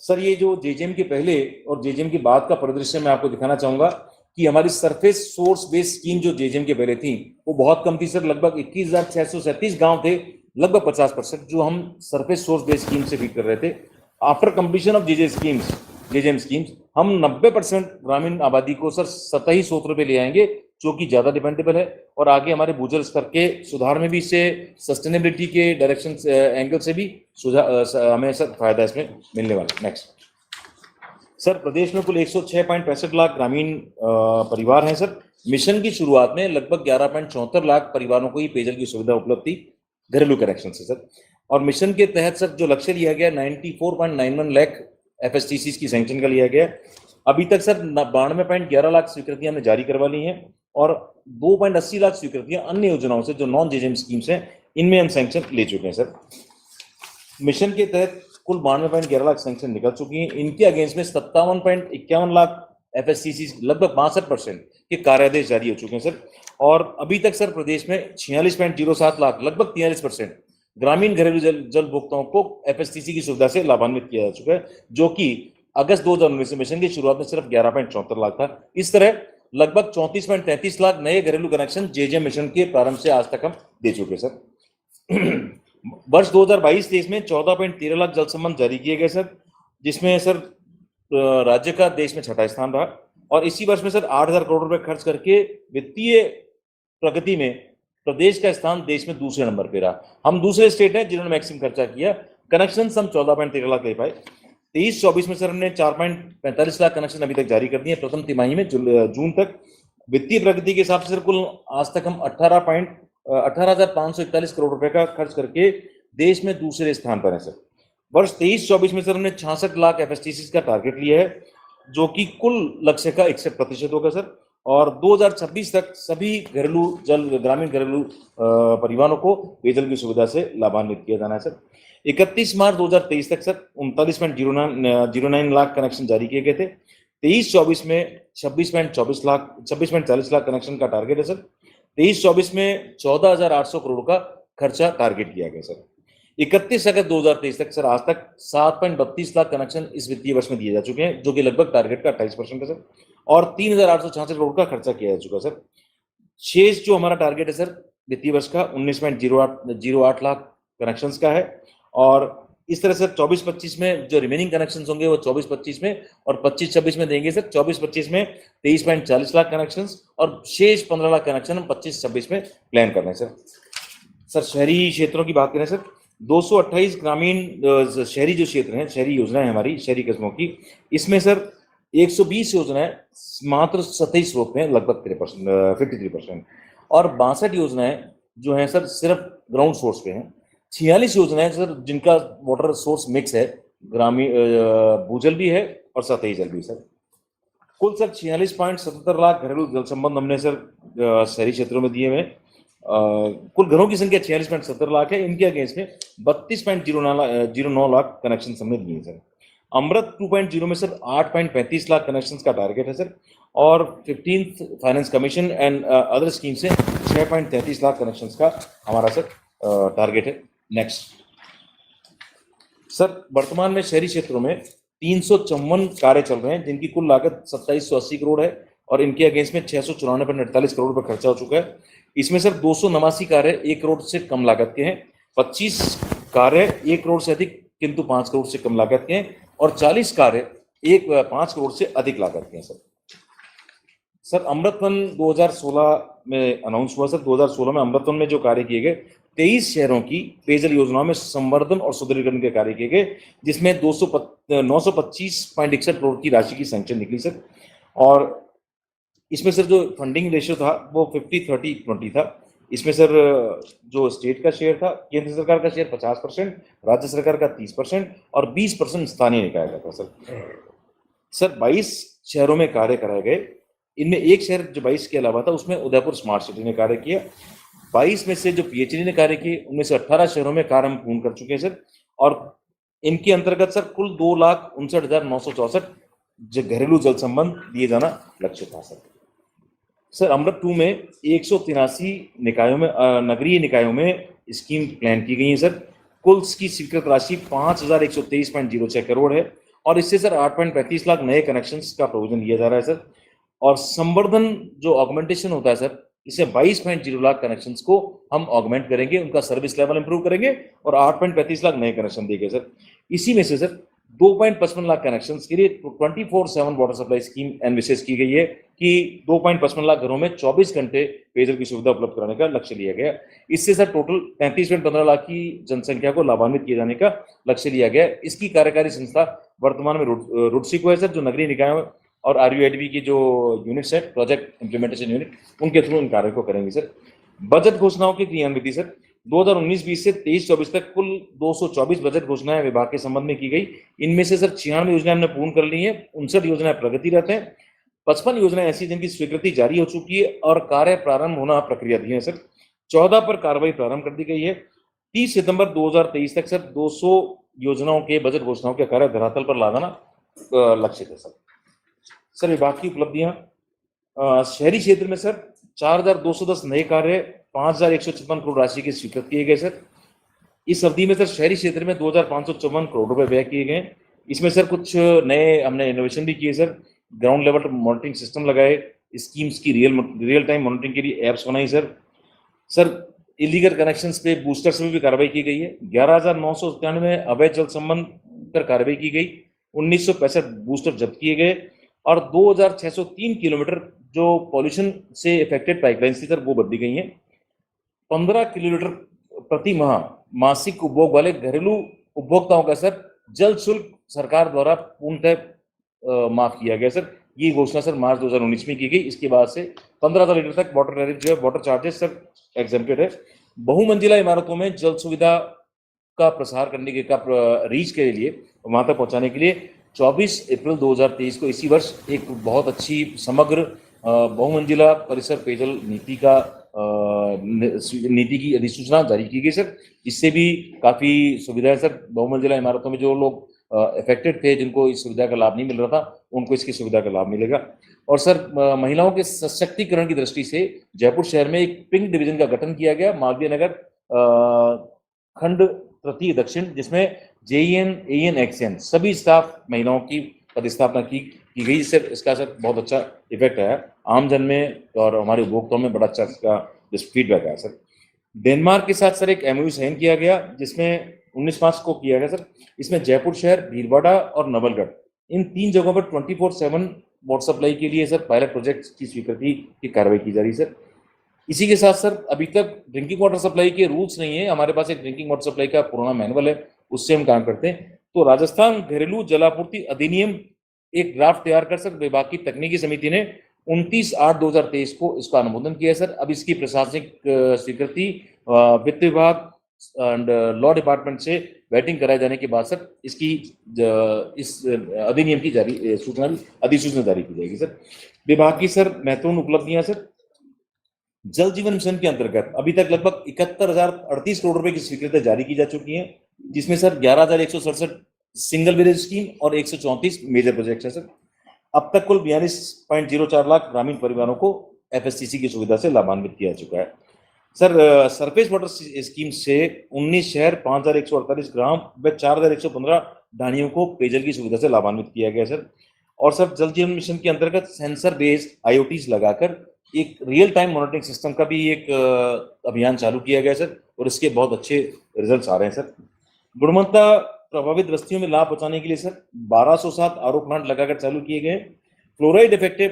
सर ये जो जेजेएम के पहले और जेजेएम के बाद का परिदृश्य मैं आपको दिखाना चाहूंगा कि हमारी सरफेस सोर्स बेस्ड स्कीम जो जेजेएम के पहले थी वो बहुत कम थी सर। लगभग 21,637 गांव थे लगभग 50% जो हम सरफेस सोर्स बेस्ड स्कीम से फीड कर रहे थे, after completion of JJM schemes हम 90% ग्रामीण आबादी को सर सतही स्रोतों पे ले आएंगे, जो कि ज्यादा डिपेंडेबल है और आगे हमारे भूजल स्तर के सुधार में भी इससे सस्टेनेबिलिटी के डायरेक्शन एंगल से भी हमें सर फायदा इसमें मिलने वाला है। नेक्स्ट सर, प्रदेश में कुल 106.65 लाख ग्रामीण परिवार हैं सर। मिशन की शुरुआत में लगभग 11.74 लाख परिवारों को ही पेयजल की सुविधा उपलब्ध थी घरेलू कनेक्शन से सर। और मिशन के तहत सर जो लक्ष्य लिया गया 94.91 लाख FSTCs की सैंक्शन का लिया गया। अभी तक सर 92.11 लाख स्वीकृतियां हमने जारी करवा ली हैं और 2.80 लाख स्वीकृतियां अन्य योजनाओं से जो नॉन जेजेएम स्कीम्स हैं इनमें हम सैंक्शन ले चुके हैं सर। मिशन के तहत कुल 92.11 लाख सैंक्शन निकल चुकी हैं। इनके अगेंस्ट में 57.51 लाख FSTCs लगभग 62% के कार्यादेश जारी हो चुके हैं सर। और अभी तक सर प्रदेश में 46.07 लाख लगभग 43% ग्रामीण घरेलू जल उपभोक्ताओं को FSTC की सुविधा से लाभान्वित किया जा चुका है, जो कि अगस्त 2019 मिशन की शुरुआत में सिर्फ 11.74 लाख था। इस तरह लगभग 34.33 लाख नए घरेलू कनेक्शन जेजेएम मिशन के प्रारंभ से आज तक हम दे चुके हैं सर। वर्ष 2022-23 में 14.13 लाख जल संबंध जारी किए गए सर, जिसमें सर राज्य का देश में 6ठा स्थान रहा। और इसी वर्ष में सर 8,000 करोड़ रुपए खर्च करके वित्तीय प्रगति में प्रदेश का स्थान देश में दूसरे नंबर पे रहा। हम दूसरे स्टेट हैं जिन्होंने मैक्सिमम खर्चा किया। कनेक्शन हम 14.13 लाख ले पाए। 23-24 में सर हमने 4.45 लाख कनेक्शन अभी तक जारी कर दिए प्रथम तिमाही में जून तक। वित्तीय प्रगति के हिसाब से सर कुल आज तक हम 18,541 करोड़ रुपए का खर्च करके देश में दूसरे स्थान पर है सर। वर्ष 23-24 में सर हमने 66 लाख FSTCs का टारगेट लिया है, जो कि कुल लक्ष्य का 61% होगा सर। और 2026 तक सभी ग्रामीण घरेलू परिवारों को पेयजल की सुविधा से लाभान्वित किया जाना है सर। 31 मार्च 2023 तक सर 39.09 लाख कनेक्शन जारी किए गए थे। 23-24 में 26.40 लाख कनेक्शन का टारगेट है सर। 23-24 में 14,800 करोड़ का खर्चा टारगेट किया गया सर। 31 अगस्त 2023 तक सर आज तक 7.32 लाख कनेक्शन इस वित्तीय वर्ष में दिए जा चुके हैं, जो कि लगभग टारगेट का 28% है सर। और 3,866 करोड़ का खर्चा किया जा चुका है सर। शेष जो हमारा टारगेट है सर वित्तीय वर्ष का 19.08 लाख कनेक्शंस का है। और इस तरह से 24-25 में जो रिमेनिंग कनेक्शंस होंगे वो 24-25 में और 25-26 में देंगे सर। 24-25 में 23.40 लाख कनेक्शंस और शेष 15 लाख कनेक्शन हम 25-26 में प्लान कर रहे हैं सर। शहरी क्षेत्रों की बात करें सर, 228 ग्रामीण शहरी जो क्षेत्र हैं, शहरी योजनाएं हमारी शहरी कस्बों की, इसमें सर 120 योजनाएं मात्र सतही स्रोत में लगभग 53% और 62 योजनाएं जो हैं सर सिर्फ ग्राउंड सोर्स पे हैं। 46 योजनाएं सर जिनका वाटर सोर्स मिक्स है, ग्रामीण भूजल भी है और सतही जल भी सर। कुल सर 46.77 लाख घरेलू जल संबंध हमने सर शहरी क्षेत्रों में दिए हुए। कुल घरों की संख्या 46.70 लाख है। इनके अगेंस्ट में 32.09 लाख कनेक्शन हमने दिए सर। अमृत 2.0 में सर 8.35 लाख कनेक्शंस का टारगेट है सर। और 15th finance commission and other scheme से 6.33 लाख कनेक्शंस का हमारा सर टारगेट है। नेक्स्ट सर, वर्तमान में शहरी क्षेत्रों में 354 कार्य चल रहे हैं, जिनकी कुल लागत 2780 करोड़ है और इनके अगेंस्ट में 694.48 करोड़ रुपए खर्चा हो चुका है। इसमें सर 289 कार्य 1 करोड़ से कम लागत के हैं, 25 कार्य 1 करोड़ से अधिक किंतु 5 करोड़ से कम लागत के हैं और 40 कार्य 5 करोड़ से अधिक लागत के हैं सर। अमृत वन 2016 में अनाउंस हुआ सर। 2016 में अमृत वन में जो कार्य किए गए 23 शहरों की पेयजल योजनाओं में संवर्धन और सुदृढ़ीकरण के कार्य किए गए, जिसमें 925.61 करोड़ की राशि की सैंक्शन निकली सर। और इसमें सर जो फंडिंग रेशियो था वो 50-30-20 था। इसमें सर जो स्टेट का शेयर था, केंद्र सरकार का शेयर 50%, राज्य सरकार का 30% और 20% स्थानीय निकाय का था सर। 22 शहरों में कार्य कराए गए। इनमें एक शहर जो 22 के अलावा था उसमें उदयपुर स्मार्ट सिटी ने कार्य किया। 22 में से जो PHD ने कार्य किए उनमें से 18 शहरों में कार्य हम पूर्ण कर चुके हैं सर। और इनके अंतर्गत सर कुल 2,59,964 घरेलू जल संबंध दिए जाना लक्ष्य था सर। अमृत 2 में 183 निकायों में नगरीय निकायों में स्कीम प्लान की गई है सर। कुल की स्वीकृत राशि 5,123.06 करोड़ है और इससे सर 8.35 लाख नए कनेक्शंस का प्रोविजन लिया जा रहा है सर। और संवर्धन जो ऑगमेंटेशन होता है सर, इसमें 22.0 लाख कनेक्शंस को हम ऑगमेंट करेंगे, उनका सर्विस लेवल इंप्रूव करेंगे और 8.35 लाख नए कनेक्शन देंगे सर। इसी में से सर 2.55 लाख कनेक्शंस के लिए 24/7 वाटर सप्लाई स्कीम एनविशेस की गई है कि 2.55 लाख घरों में 24 घंटे पेयजल की सुविधा उपलब्ध कराने का लक्ष्य लिया गया। इससे सर टोटल 33.15 लाख की जनसंख्या को लाभान्वित किए जाने का लक्ष्य लिया गया। इसकी कार्यकारी संस्था वर्तमान में रुडसिको है सर, जो नगरीय निकायों और RUIDB की जो यूनिट्स है, प्रोजेक्ट इंप्लीमेंटेशन यूनिट, उनके थ्रू इन कार्यों को करेंगे सर। बजट घोषणाओं की क्रियान्विति सर 2019-20 से 23-24 तक कुल 224 बजट घोषणाएं विभाग के संबंध में की गई। इनमें से सर 96 योजनाएं हमने पूर्ण कर ली हैं, 59 योजनाएं प्रगतिरत हैं, 55 योजनाएं ऐसी जिनकी स्वीकृति जारी हो चुकी है और कार्य प्रारंभ होना प्रक्रियाधीन है सर। 14 पर कार्रवाई प्रारंभ कर दी गई है। 30 सितंबर 2023 तक सर 200 योजनाओं के बजट घोषणाओं के कार्य धरातल पर लाना लक्षित है सर। सर विभाग की उपलब्धियां, शहरी क्षेत्र में सर 4210 नए कार्य 5156 करोड़ राशि के स्वीकृत किए गए सर। इस अवधि में सर शहरी क्षेत्र में 2554 करोड़ रुपए व्यय किए गए। इसमें सर कुछ नए हमने इनोवेशन भी किए sir, ground level monitoring system लगाए, स्कीम्स की रियल टाइम मॉनिटरिंग के लिए एप्स बनाई सर। सर इलीगल कनेक्शंस पे बूस्टर्स में भी कार्रवाई की गई है। 11,991 अवैध जल संबंध पर कार्रवाई की गई, 1965 बूस्टर जब्त किए गए और 2603 किलोमीटर जो पॉल्यूशन से इफेक्टेड पाइपलाइंस थी सर वो बदली गई हैं। 15 किलोलीटर प्रति माह मासिक उपभोग वाले घरेलू उपभोक्ताओं का सर जल शुल्क सरकार द्वारा पूर्णतः माफ किया गया सर। ये घोषणा सर मार्च 2019 में की गई। इसके बाद से 15,000 लीटर तक वाटर टैरिफ जो है, वाटर चार्जेस सर एग्जेम्प्टेड है। बहुमंजिला इमारतों में जल सुविधा का प्रसार करने के रीच के लिए, वहां तक पहुंचाने के लिए 24 अप्रैल 2023 को इसी वर्ष एक बहुत अच्छी समग्र बहुमंजिला परिसर पेयजल नीति की अधिसूचना जारी की गई सर। इससे भी काफी सुविधा है सर। बहुमंजिला इमारतों में जो लोग अफेक्टेड थे, जिनको इस सुविधा का लाभ नहीं मिल रहा था, उनको इसकी सुविधा का लाभ मिलेगा। और सर महिलाओं के सशक्तिकरण की दृष्टि से जयपुर शहर में एक पिंक डिवीजन का गठन किया गया, मालवीय नगर खंड तृतीय दक्षिण, जिसमें JEN, AN, XN सभी स्टाफ महिलाओं की पदस्थापना की गई। इससे इसका सर बहुत अच्छा इफेक्ट आया आमजन में और हमारे उपभोक्ताओं में, बड़ा अच्छा इसका फीडबैक आया सर। डेनमार्क के साथ सर एक MOU साइन किया गया, जिसमें 19 मार्च को किया गया सर। इसमें जयपुर शहर, भीलवाड़ा और नवलगढ़, इन 3 जगहों पर 24/7 वाटर सप्लाई के लिए सर पायलट प्रोजेक्ट की स्वीकृति की कार्रवाई की जा रही है सर। इसी के साथ सर अभी तक ड्रिंकिंग वाटर सप्लाई के रूल्स नहीं है, हमारे पास एक ड्रिंकिंग वाटर सप्लाई का पुराना मैनुअल है, उससे हम काम करते हैं। तो राजस्थान घरेलू जलापूर्ति अधिनियम एक ड्राफ्ट तैयार कर सर विभाग की तकनीकी समिति ने 29/8/2023 को इसका अनुमोदन किया सर। अब इसकी प्रशासनिक स्वीकृति वित्त विभाग एंड लॉ डिपार्टमेंट से वेटिंग कराए जाने के बाद सर इसकी इस अधिनियम की अधिसूचना जारी की जाएगी सर। विभाग की सर महत्वपूर्ण उपलब्धियां सर, जल जीवन मिशन के अंतर्गत अभी तक लगभग 71,038 करोड़ रुपए की स्वीकृति जारी की जा चुकी है, जिसमें सर 11,167 सिंगल विलेज स्कीम और 134 मेजर प्रोजेक्ट है सर। अब तक कुल 42.04 लाख ग्रामीण परिवारों को FSCC की सुविधा से लाभान्वित किया चुका है सर। सरफेस वाटर स्कीम से 19 शहर, 5,148 ग्राम व 4,115 ढाणियों को पेयजल की सुविधा से लाभान्वित किया गया सर। और सर जल जीवन मिशन के अंतर्गत सेंसर बेस्ड IoTs लगाकर एक रियल टाइम मॉनिटरिंग सिस्टम का भी एक अभियान चालू किया गया सर, और इसके बहुत अच्छे रिजल्ट्स आ रहे हैं सर। गुणवत्ता प्रभावित बस्तियों में लाभ पहुंचाने के लिए सर 1207 RO प्लांट लगाकर चालू किए गए। फ्लोराइड इफेक्टिव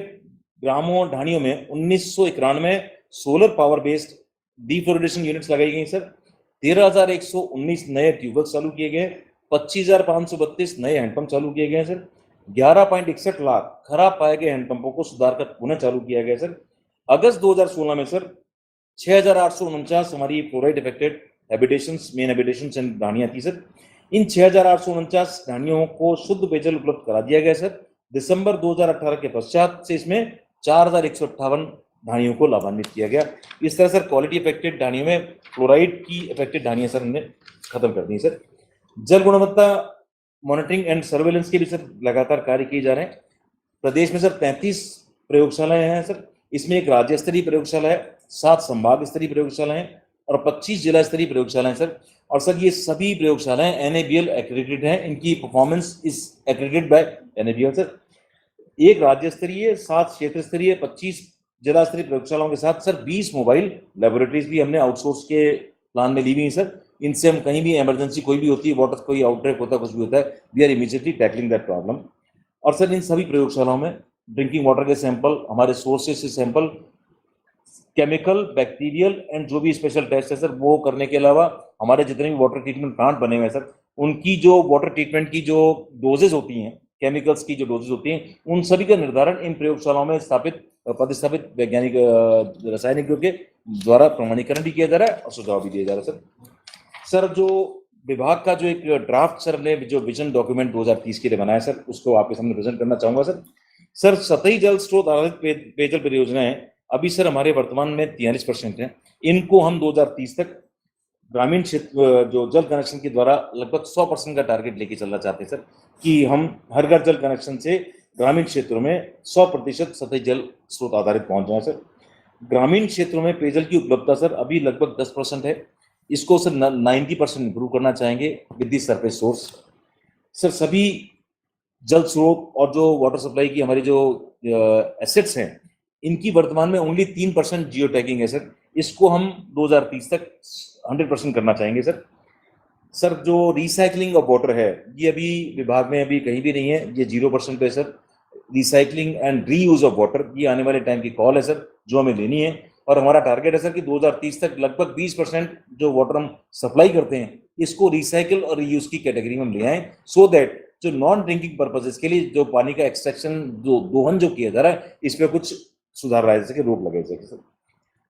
ग्रामों ढाणियों में 1991 सोलर पावर बेस्ड डिफ्लोरिडेशन यूनिट्स लगाई गई सर। 13,119 नए ट्यूबवेल्स चालू किए गए, 25,532 नए हैंडपंप चालू किए गए सर। 11.61 लाख खराब पाए गए हैंडपंपों को सुधार कर पुनः चालू किया गया सर। अगस्त 2016 में सर 6,849 हमारी fluoride affected habitations, main habitations and ढाणियां थी सर। इन 6,849 ढाणियों को शुद्ध पेयजल उपलब्ध करा दिया गया सर। दिसंबर 2018 के पश्चात से इसमें 4,158 ढाणियों को लाभान्वित किया गया। इस तरह सर क्वालिटी इफेक्टेड ढाणियों में फ्लोराइड की इफेक्टेड ढाणियां सर हमने खत्म कर दी सर। जल गुणवत्ता मॉनिटरिंग एंड सर्वेलेंस के भी सर लगातार कार्य किए जा रहे हैं। प्रदेश में सर 33 प्रयोगशालाएं हैं सर। इसमें एक राज्य स्तरीय प्रयोगशाला है, 7 संभाग स्तरीय प्रयोगशालाएं और 25 जिला स्तरीय प्रयोगशालाएं सर। और सर ये सभी प्रयोगशालाएं NABL एक्रेडिटेड हैं, इनकी performance is accredited by NABL sir. एक राज्य स्तरीय, 7 क्षेत्र स्तरीय, 25 जिला स्तरीय प्रयोगशालाओं के साथ सर 20 मोबाइल लेबोरेटरीज भी हमने आउटसोर्स के प्लान में ली हुई है सर। इनसे हम कहीं भी इमरजेंसी कोई भी होती है, वाटर कोई आउटब्रेक होता है, कुछ भी होता है, we are immediately tackling that problem. और सर इन सभी प्रयोगशालाओं में ड्रिंकिंग वाटर के सैंपल, हमारे सोर्सेज से सैंपल, केमिकल, बैक्टीरियल एंड जो भी स्पेशल टेस्ट है सर वो करने के अलावा हमारे जितने भी वाटर ट्रीटमेंट प्लांट बने हुए हैं सर, उनकी जो वाटर ट्रीटमेंट की जो डोजेज होती हैं, केमिकल्स की जो डोजेज होती हैं, उन सभी का निर्धारण इन प्रयोगशालाओं में प्रतिस्थापित वैज्ञानिक रासायनिकों के द्वारा प्रमाणीकरण भी किया जा रहा है और सुझाव भी दिया जा रहा है सर। जो विभाग का जो एक ड्राफ्ट सर ने जो विजन डॉक्यूमेंट 2030 के लिए बनाया सर, उसको आपके सामने प्रेजेंट करना चाहूंगा सर। सतही जल स्रोत आधारित पेयजल परियोजनाएं अभी सर हमारे वर्तमान में 43% हैं। इनको हम 2030 तक ग्रामीण क्षेत्र जो जल कनेक्शन के द्वारा लगभग 100% का टारगेट लेके चलना चाहते हैं सर, कि हम हर घर जल कनेक्शन से ग्रामीण क्षेत्रों में 100% सतही जल स्रोत आधारित पहुंच जाए सर। ग्रामीण क्षेत्रों में पेयजल की उपलब्धता सर अभी लगभग 10% है, इसको सर 90% इंप्रूव करना चाहेंगे with the surface source. Sir सभी जल स्रोत और जो वाटर सप्लाई की हमारी जो एसेट्स हैं, इनकी वर्तमान में ओनली 3% जियो टैगिंग है सर, इसको हम 2030 तक 100% करना चाहेंगे सर। जो रिसाइकलिंग ऑफ वाटर है ये अभी विभाग में अभी कहीं भी नहीं है, ये 0% पे sir. Recycling and reuse of water ये आने वाले टाइम की कॉल है सर, जो हमें लेनी है। और हमारा टारगेट है सर कि 2030 तक लगभग 20% जो वाटर हम सप्लाई करते हैं इसको रिसाइकिल और रीयूज की कैटेगरी में हम ले आए, सो दैट जो नॉन ड्रिंकिंग पर्पजेस के लिए जो पानी का एक्सट्रैक्शन जो दोहन जो किया जा रहा है इस पर कुछ सुधार लाए जा सके, रोक लगाई जा सके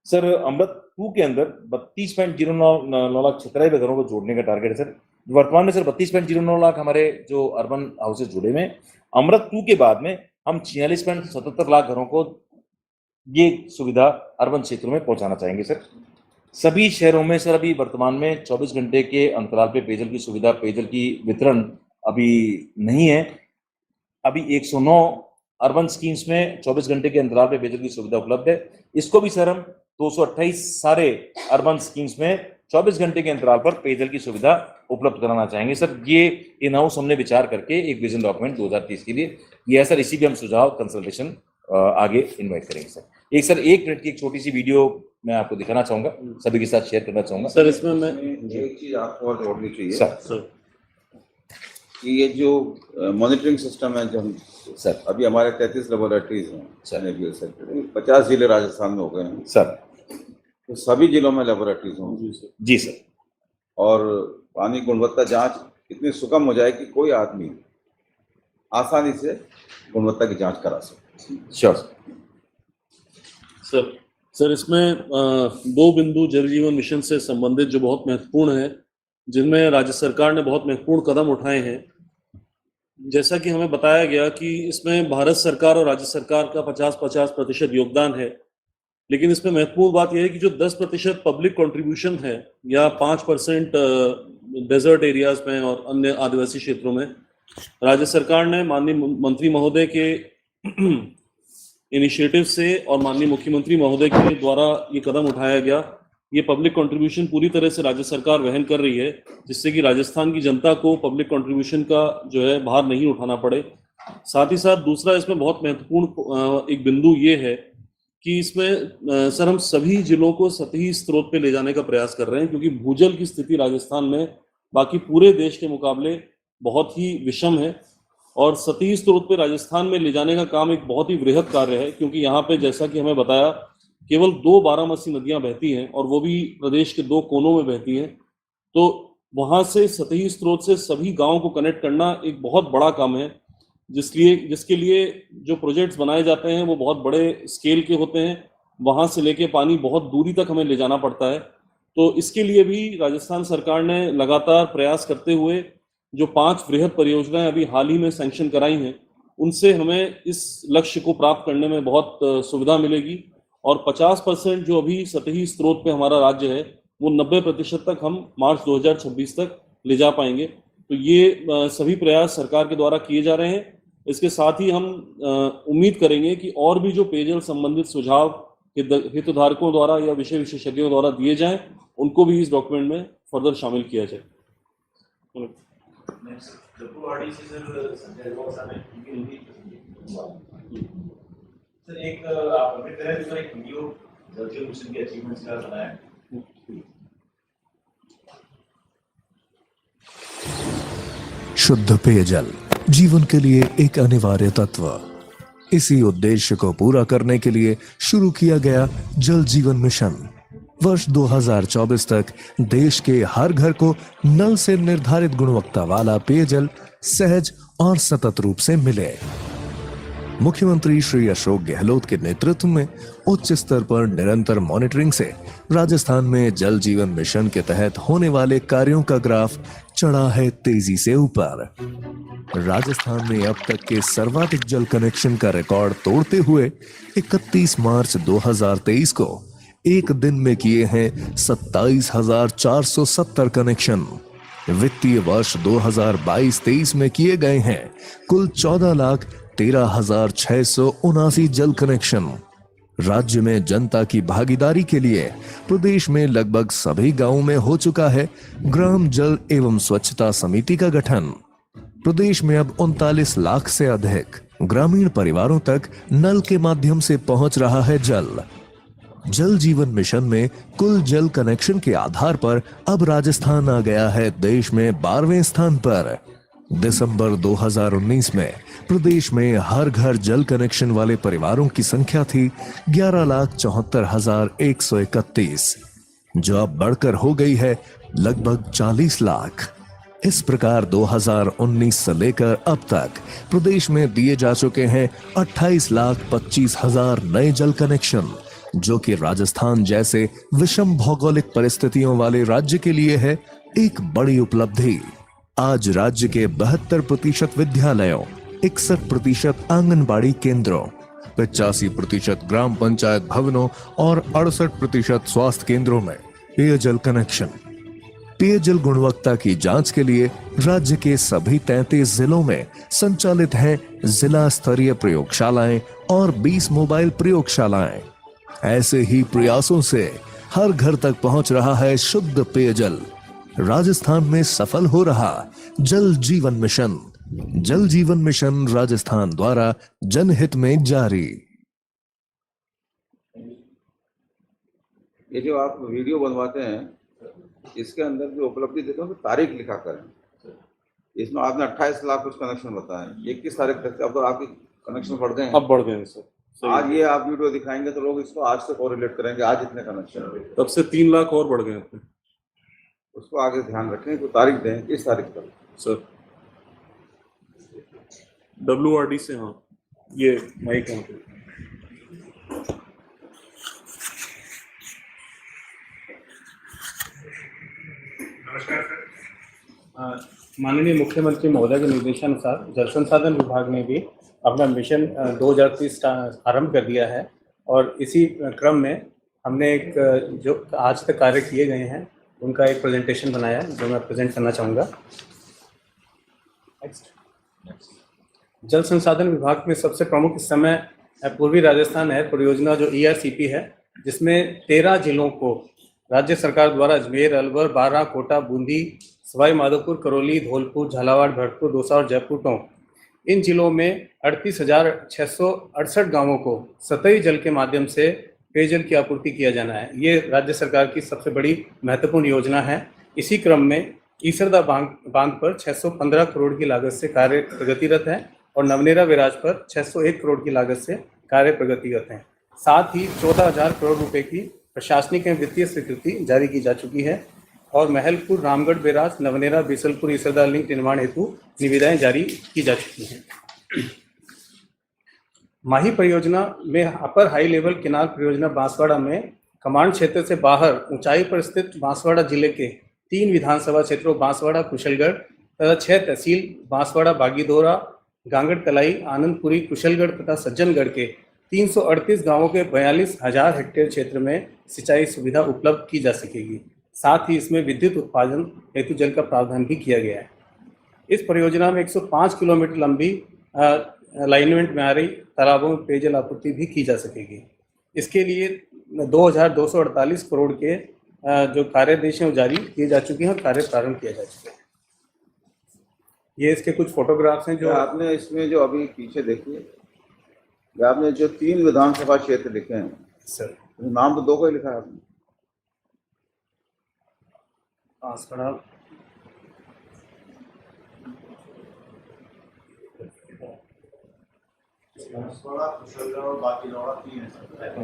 सर। अमृत 2 के अंदर 32.09 लाख छतराई घरों को जोड़ने का टारगेट है सर। वर्तमान में सर 32.09 लाख हमारे जो अर्बन हाउसेज जुड़े हुए हैं। अमृत 2 के बाद में हम 46.77 लाख घरों को ये सुविधा अर्बन क्षेत्रों में पहुंचाना चाहेंगे सर। सभी शहरों में सर अभी वर्तमान में 24 घंटे के अंतराल पे पेयजल की सुविधा, पेयजल की वितरण अभी नहीं है। अभी 109 अर्बन स्कीम्स में 24 घंटे के अंतराल पे पेयजल की सुविधा उपलब्ध है। इसको भी सर हम 228 सारे अर्बन स्कीम्स में 24 घंटे के अंतराल पर पेयजल की सुविधा उपलब्ध कराना चाहेंगे सर। ये इन हाउस हमने विचार करके एक विजन डॉक्यूमेंट 2030 के लिए किया है सर। इसी भी हम सुझाव कंसल्टेशन आगे इनवाइट करेंगे सर। एक मिनट की एक छोटी सी वीडियो मैं आपको दिखाना चाहूंगा, सभी के साथ शेयर करना चाहूंगा सर। इसमें मैं एक चीज आपको और जोड़नी चाहिए सर कि ये जो मॉनिटरिंग सिस्टम है जो सर अभी हमारे 33 लेबोरेटरीज हैं सर, 50 जिले राजस्थान में हो गए हैं सर, तो सभी जिलों में लेबोरेटरीज होंगी जी सर। और पानी गुणवत्ता जांच इतनी सुगम हो जाए कि कोई आदमी आसानी से गुणवत्ता की जांच करा सके। श्योर सर इसमें 2 बिंदु जल जीवन मिशन से संबंधित जो बहुत महत्वपूर्ण है, जिनमें राज्य सरकार ने बहुत महत्वपूर्ण कदम उठाए हैं। जैसा कि हमें बताया गया कि इसमें भारत सरकार और राज्य सरकार का 50-50% योगदान है, लेकिन इसमें महत्वपूर्ण बात यह है कि जो 10% पब्लिक कंट्रीब्यूशन है या 5% डेजर्ट एरियाज में और अन्य आदिवासी क्षेत्रों में राज्य सरकार ने माननीय मंत्री महोदय के इनिशिएटिव से और माननीय मुख्यमंत्री महोदय के द्वारा ये कदम उठाया गया। ये पब्लिक कंट्रीब्यूशन पूरी तरह से राज्य सरकार वहन कर रही है, जिससे कि राजस्थान की जनता को पब्लिक कंट्रीब्यूशन का जो है भार नहीं उठाना पड़े। साथ ही साथ दूसरा इसमें बहुत महत्वपूर्ण एक बिंदु ये है कि इसमें सर हम सभी जिलों को सतही स्रोत पे ले जाने का प्रयास कर रहे हैं, क्योंकि भूजल की स्थिति राजस्थान में बाकी पूरे देश के मुकाबले बहुत ही विषम है। और सतही स्रोत पे राजस्थान में ले जाने का काम एक बहुत ही वृहद कार्य है, क्योंकि यहाँ पे जैसा कि हमें बताया केवल 2 बारामसी नदियां बहती हैं और वो भी प्रदेश के 2 कोनों में बहती हैं। तो वहां से सतही स्रोत से सभी गांवों को कनेक्ट करना एक बहुत बड़ा काम है, जिसके लिए जो प्रोजेक्ट्स बनाए जाते हैं वो बहुत बड़े स्केल के होते हैं। वहां से लेके पानी बहुत दूरी तक हमें ले जाना पड़ता है। तो इसके लिए भी राजस्थान सरकार ने लगातार प्रयास करते हुए जो 5 वृहद परियोजनाएं अभी हाल ही में सैंक्शन कराई हैं, उनसे हमें इस लक्ष्य को प्राप्त करने में बहुत सुविधा मिलेगी। और 50% जो अभी सतही स्रोत पे हमारा राज्य है वो 90% तक हम मार्च 2026 तक ले जा पाएंगे। तो ये सभी प्रयास सरकार के द्वारा किए जा रहे हैं। इसके साथ ही हम उम्मीद करेंगे कि और भी जो पेयजल संबंधित सुझाव हितधारकों द्वारा या विषय विशेषज्ञों द्वारा दिए जाएं, उनको भी इस डॉक्यूमेंट में फर्दर शामिल किया जाए। सर एक आप अपने तरह से एक वीडियो जल जीवन मिशन के अचीवमेंट्स का बनाया है। शुद्ध पेयजल जीवन के लिए एक अनिवार्य तत्व। इसी उद्देश्य को पूरा करने के लिए शुरू किया गया जल जीवन मिशन। वर्ष 2024 तक देश के हर घर को नल से निर्धारित गुणवत्ता वाला पेयजल सहज और सतत रूप से मिले। मुख्यमंत्री श्री अशोक गहलोत के नेतृत्व में उच्च स्तर पर निरंतर मॉनिटरिंग से राजस्थान में जल जीवन मिशन के तहत होने वाले कार्यों का ग्राफ चढ़ा है तेजी से ऊपर। राजस्थान में अब तक के सर्वाधिक जल कनेक्शन का रिकॉर्ड तोड़ते हुए 31 मार्च 2023 को एक दिन में किए हैं 27,470 कनेक्शन। वित्तीय वर्ष 2022-23 में किए गए हैं कुल 14,13,679 जल कनेक्शन। राज्य में जनता की भागीदारी के लिए प्रदेश में लगभग सभी गांवों में हो चुका है ग्राम जल एवं स्वच्छता समिति का गठन। प्रदेश में अब 39 लाख से अधिक ग्रामीण परिवारों तक नल के माध्यम से पहुंच रहा है जल। जल जीवन मिशन में कुल जल कनेक्शन के आधार पर अब राजस्थान आ गया है देश में 12वें स्थान पर। दिसंबर 2019 में प्रदेश में हर घर जल कनेक्शन वाले परिवारों की संख्या थी 11,74,131, जो अब बढ़कर हो गई है लगभग 40 लाख। इस प्रकार 2019 से लेकर अब तक प्रदेश में दिए जा चुके हैं 28,25,000 नए जल कनेक्शन, जो कि राजस्थान जैसे विषम भौगोलिक परिस्थितियों वाले राज्य के लिए है एक बड़ी उपलब्धि। आज राज्य के 72% विद्यालयों, 61% आंगनबाड़ी केंद्रों, 85% ग्राम पंचायत भवनों और 68% स्वास्थ्य केंद्रों में पेयजल कनेक्शन। पेयजल गुणवत्ता की जांच के लिए राज्य के सभी 33 जिलों में संचालित हैं जिला स्तरीय प्रयोगशालाएं और 20 मोबाइल प्रयोगशालाएं। ऐसे ही प्रयासों से हर घर तक पहुंच रहा है शुद्ध पेयजल। राजस्थान में सफल हो रहा जल जीवन मिशन। जल जीवन मिशन राजस्थान द्वारा जनहित में जारी। ये जो आप वीडियो बनवाते हैं, इसके अंदर जो उपलब्धि देते हैं तो तारीख लिखा करें। इसमें आपने 28 लाख कुछ कनेक्शन बताए, 21 तारीख तक। अब तो आपके कनेक्शन बढ़ गए हैं। अब बढ़ गए हैं सर। आज ये आप वीडियो दिखाएंगे तो लोग इसको आज से कोरिलेट करेंगे, आज इतने कनेक्शन हुए, तब से 3 लाख और बढ़ गए अपने। उसको आगे ध्यान रखें। तो तारीख दें, किस तारीख तक सर? WRD से, हाँ ये माइक यहाँ पे। नमस्कार सर। माननीय मुख्यमंत्री महोदय के निर्देशानुसार जल संसाधन विभाग ने भी अपना मिशन 2030 आरंभ कर दिया है और इसी क्रम में हमने एक जो आज तक कार्य किए गए हैं उनका एक प्रेजेंटेशन बनाया है, जो मैं प्रेजेंट करना चाहूँगा। जल संसाधन विभाग में सबसे प्रमुख इस समय पूर्वी राजस्थान नहर परियोजना जो ERCP है, जिसमें 13 जिलों को राज्य सरकार द्वारा अजमेर, अलवर, बारां, कोटा, बूंदी, सवाई माधोपुर, करौली, धौलपुर, झालावाड़, भरतपुर, दौसा और जयपुर टोंक, इन जिलों में 38,668 गांवों को सतही जल के माध्यम से पेयजल की आपूर्ति किया जाना है। ये राज्य सरकार की सबसे बड़ी महत्वपूर्ण योजना है। इसी क्रम में ईसरदा बांध पर 615 करोड़ की लागत से कार्य प्रगतिरत है और नवनेरा विराज पर 601 करोड़ की लागत से कार्य प्रगतिरत है। साथ ही 14,000 करोड़ रुपए की प्रशासनिक एवं वित्तीय स्वीकृति जारी की जा चुकी है और महलपुर, रामगढ़ बैराज, नवनेरा, बीसलपुर, ईसरदा लिंक निर्माण हेतु निविदाएं जारी की जा चुकी हैं। माही परियोजना में अपर हाई लेवल केनाल परियोजना बांसवाड़ा में कमांड क्षेत्र से बाहर ऊंचाई पर स्थित बांसवाड़ा जिले के 3 विधानसभा क्षेत्रों बांसवाड़ा, कुशलगढ़ तथा 6 तहसील बांसवाड़ा, बागीधोरा, गांगड़ तलाई, आनंदपुरी, कुशलगढ़ तथा सज्जनगढ़ के 338 गांवों के 42,000 हेक्टेयर क्षेत्र में सिंचाई सुविधा उपलब्ध की जा सकेगी। साथ ही इसमें विद्युत उत्पादन हेतु जल का प्रावधान भी किया गया है। इस परियोजना में 105 किलोमीटर लंबी लाइनमेंट में आ रही तालाबों में पेयजल आपूर्ति भी की जा सकेगी। इसके लिए 2,248 करोड़ के जो कार्यादेश हैं वो जारी किए जा चुके हैं और कार्य प्रारंभ किया जा चुका है। ये इसके कुछ फोटोग्राफ्स हैं जो आपने इसमें जो अभी पीछे देखिए, ये आपने जो 3 विधानसभा क्षेत्र लिखे हैं, सर नाम तो 2 का ही लिखा है आपने। बांसवाड़ा,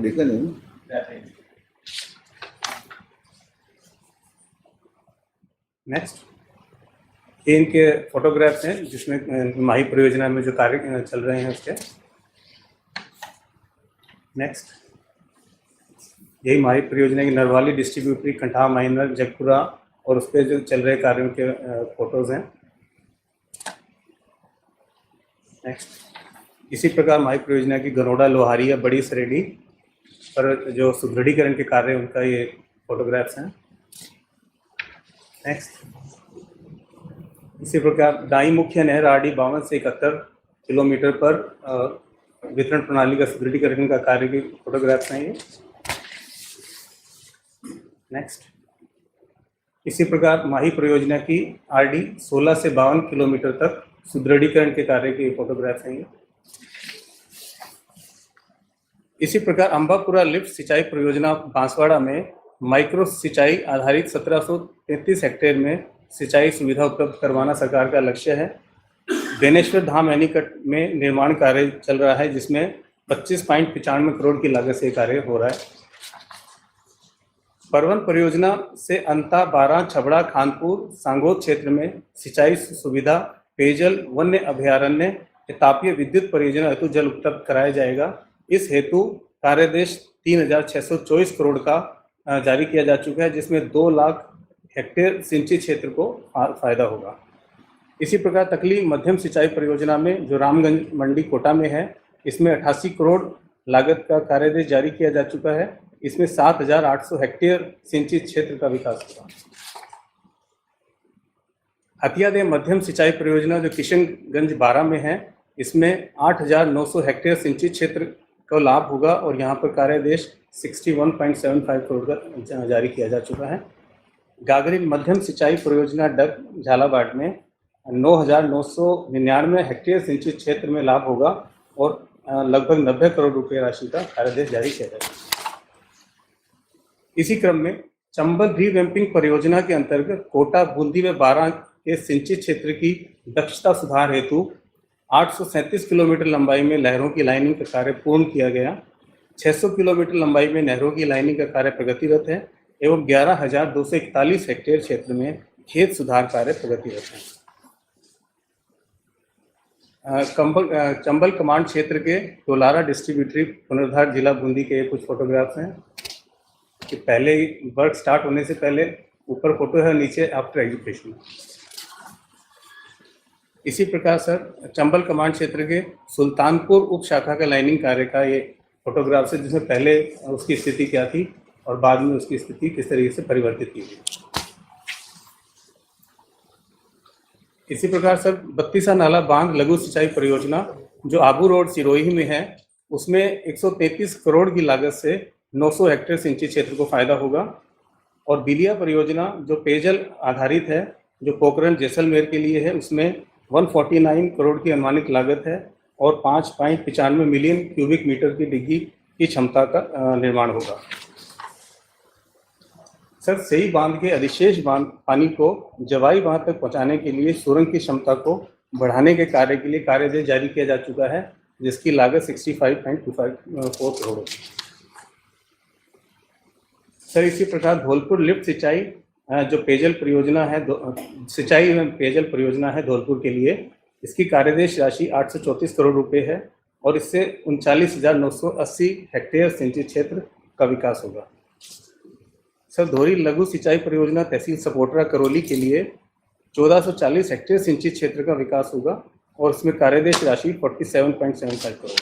लिखे नहीं। नेक्स्ट, ये इनके फोटोग्राफ्स हैं जिसमें माही परियोजना में जो कार्य चल रहे हैं उसके। नेक्स्ट, यही माही परियोजना की नरवाली डिस्ट्रीब्यूटरी, कंठा, माइनर, जगपुरा और उस पर जो चल रहे कार्यों के फोटोज हैं। नेक्स्ट, इसी प्रकार माही परियोजना की गरोड़ा, लोहारिया, बड़ी सरेडी पर जो सुदृढ़ीकरण के कार्य उनका ये फोटोग्राफ्स हैं। नेक्स्ट, इसी प्रकार दाई मुख्य नहर आरडी 52 से 71 किलोमीटर पर वितरण प्रणाली का सुदृढ़ीकरण का कार्य के फोटोग्राफ्स हैं ये। नेक्स्ट, इसी प्रकार माही परियोजना की आरडी 16 से 52 किलोमीटर तक सुदृढ़ीकरण के कार्य के फोटोग्राफ्स हैं ये। इसी प्रकार अंबापुरा लिफ्ट सिंचाई परियोजना बांसवाड़ा में माइक्रो सिंचाई आधारित 1733 हेक्टेयर में सिंचाई सुविधा उपलब्ध करवाना सरकार का लक्ष्य है। बेनेश्वर धाम एनीकट में निर्माण कार्य चल रहा है जिसमें 25.95 करोड़ की लागत से कार्य हो रहा है। परवन परियोजना से अंता, बारा, छबड़ा, खानपुर, सांगोद क्षेत्र में सिंचाई सुविधा, पेयजल, वन्य अभयारण्य, तापीय विद्युत परियोजना हेतु जल उपलब्ध कराया जाएगा। इस हेतु कार्यदेश 3,624 करोड़ का जारी किया जा चुका है जिसमें 2 लाख हेक्टेयर सिंचित क्षेत्र को फायदा होगा। इसी प्रकार तकली मध्यम सिंचाई परियोजना में जो रामगंज मंडी कोटा में है, इसमें 88 करोड़ लागत का कार्यदेश जारी किया जा चुका है। इसमें 7,800 हेक्टेयर सिंचित क्षेत्र का विकास होगा। हथियादे मध्यम सिंचाई परियोजना जो किशनगंज 12 में है, इसमें 8,900 हेक्टेयर सिंचित क्षेत्र का लाभ होगा और यहाँ पर कार्यदेश 61.75 करोड़ का जारी किया जा चुका है। गागरी मध्यम सिंचाई परियोजना डग झालावाड़ में 9,999 हेक्टेयर सिंचित क्षेत्र में लाभ होगा और लगभग 90 करोड़ रुपए राशि का कार्यदेश जारी किया जाएगा। इसी क्रम में चंबल रीवैम्पिंग परियोजना के अंतर्गत कोटा, बूंदी व 12 के सिंचित क्षेत्र की दक्षता सुधार हेतु 837 किलोमीटर लंबाई में नहरों की लाइनिंग का कार्य पूर्ण किया गया। 600 किलोमीटर लंबाई में नहरों की लाइनिंग का कार्य प्रगतिरत है एवं 11,241 हेक्टेयर क्षेत्र में खेत सुधार कार्य प्रगतिरत है। चंबल कमांड क्षेत्र के डोलारा डिस्ट्रीब्यूटरी पुनर्धार जिला बूंदी के कुछ फोटोग्राफ्स हैं कि पहले वर्क स्टार्ट होने से पहले ऊपर फोटो है, नीचे आफ्टर एग्जीक्यूशन। इसी प्रकार सर चंबल कमांड क्षेत्र के सुल्तानपुर उप शाखा का लाइनिंग कार्य का ये फोटोग्राफ्स है जिसमें पहले उसकी स्थिति क्या थी और बाद में उसकी स्थिति किस तरीके से परिवर्तित की गई। इसी प्रकार सर 32 नाला बांध लघु सिंचाई परियोजना जो आबू रोड सिरोही में है, उसमें 133 करोड़ की लागत से 900 हेक्टेयर सिंचित क्षेत्र को फायदा होगा। और बिलिया परियोजना जो पेयजल आधारित है, जो पोखरण जैसलमेर के लिए है, उसमें 149 करोड़ की अनुमानित लागत है और 5.95 मिलियन क्यूबिक मीटर की डिग्गी की क्षमता का निर्माण होगा। सर सही बांध के अधिशेष बांध पानी को जवाई बांध तक पहुंचाने के लिए सुरंग की क्षमता को बढ़ाने के कार्य के लिए कार्यदेश जारी किया जा चुका है जिसकी लागत 65.24 करोड़ है। सर इसी प्रकार धौलपुर लिफ्ट सिंचाई जो पेयजल परियोजना है, सिंचाई एवं पेयजल परियोजना है धौलपुर के लिए, इसकी कार्यदेश राशि 834 करोड़ रुपए है और इससे 39,980 हेक्टेयर सिंचित क्षेत्र का विकास होगा। सर धोरी लघु सिंचाई परियोजना तहसील सपोटरा करौली के लिए 1440 हेक्टेयर सिंचित क्षेत्र का विकास होगा और इसमें कार्यदेश राशि 47.75 करोड़।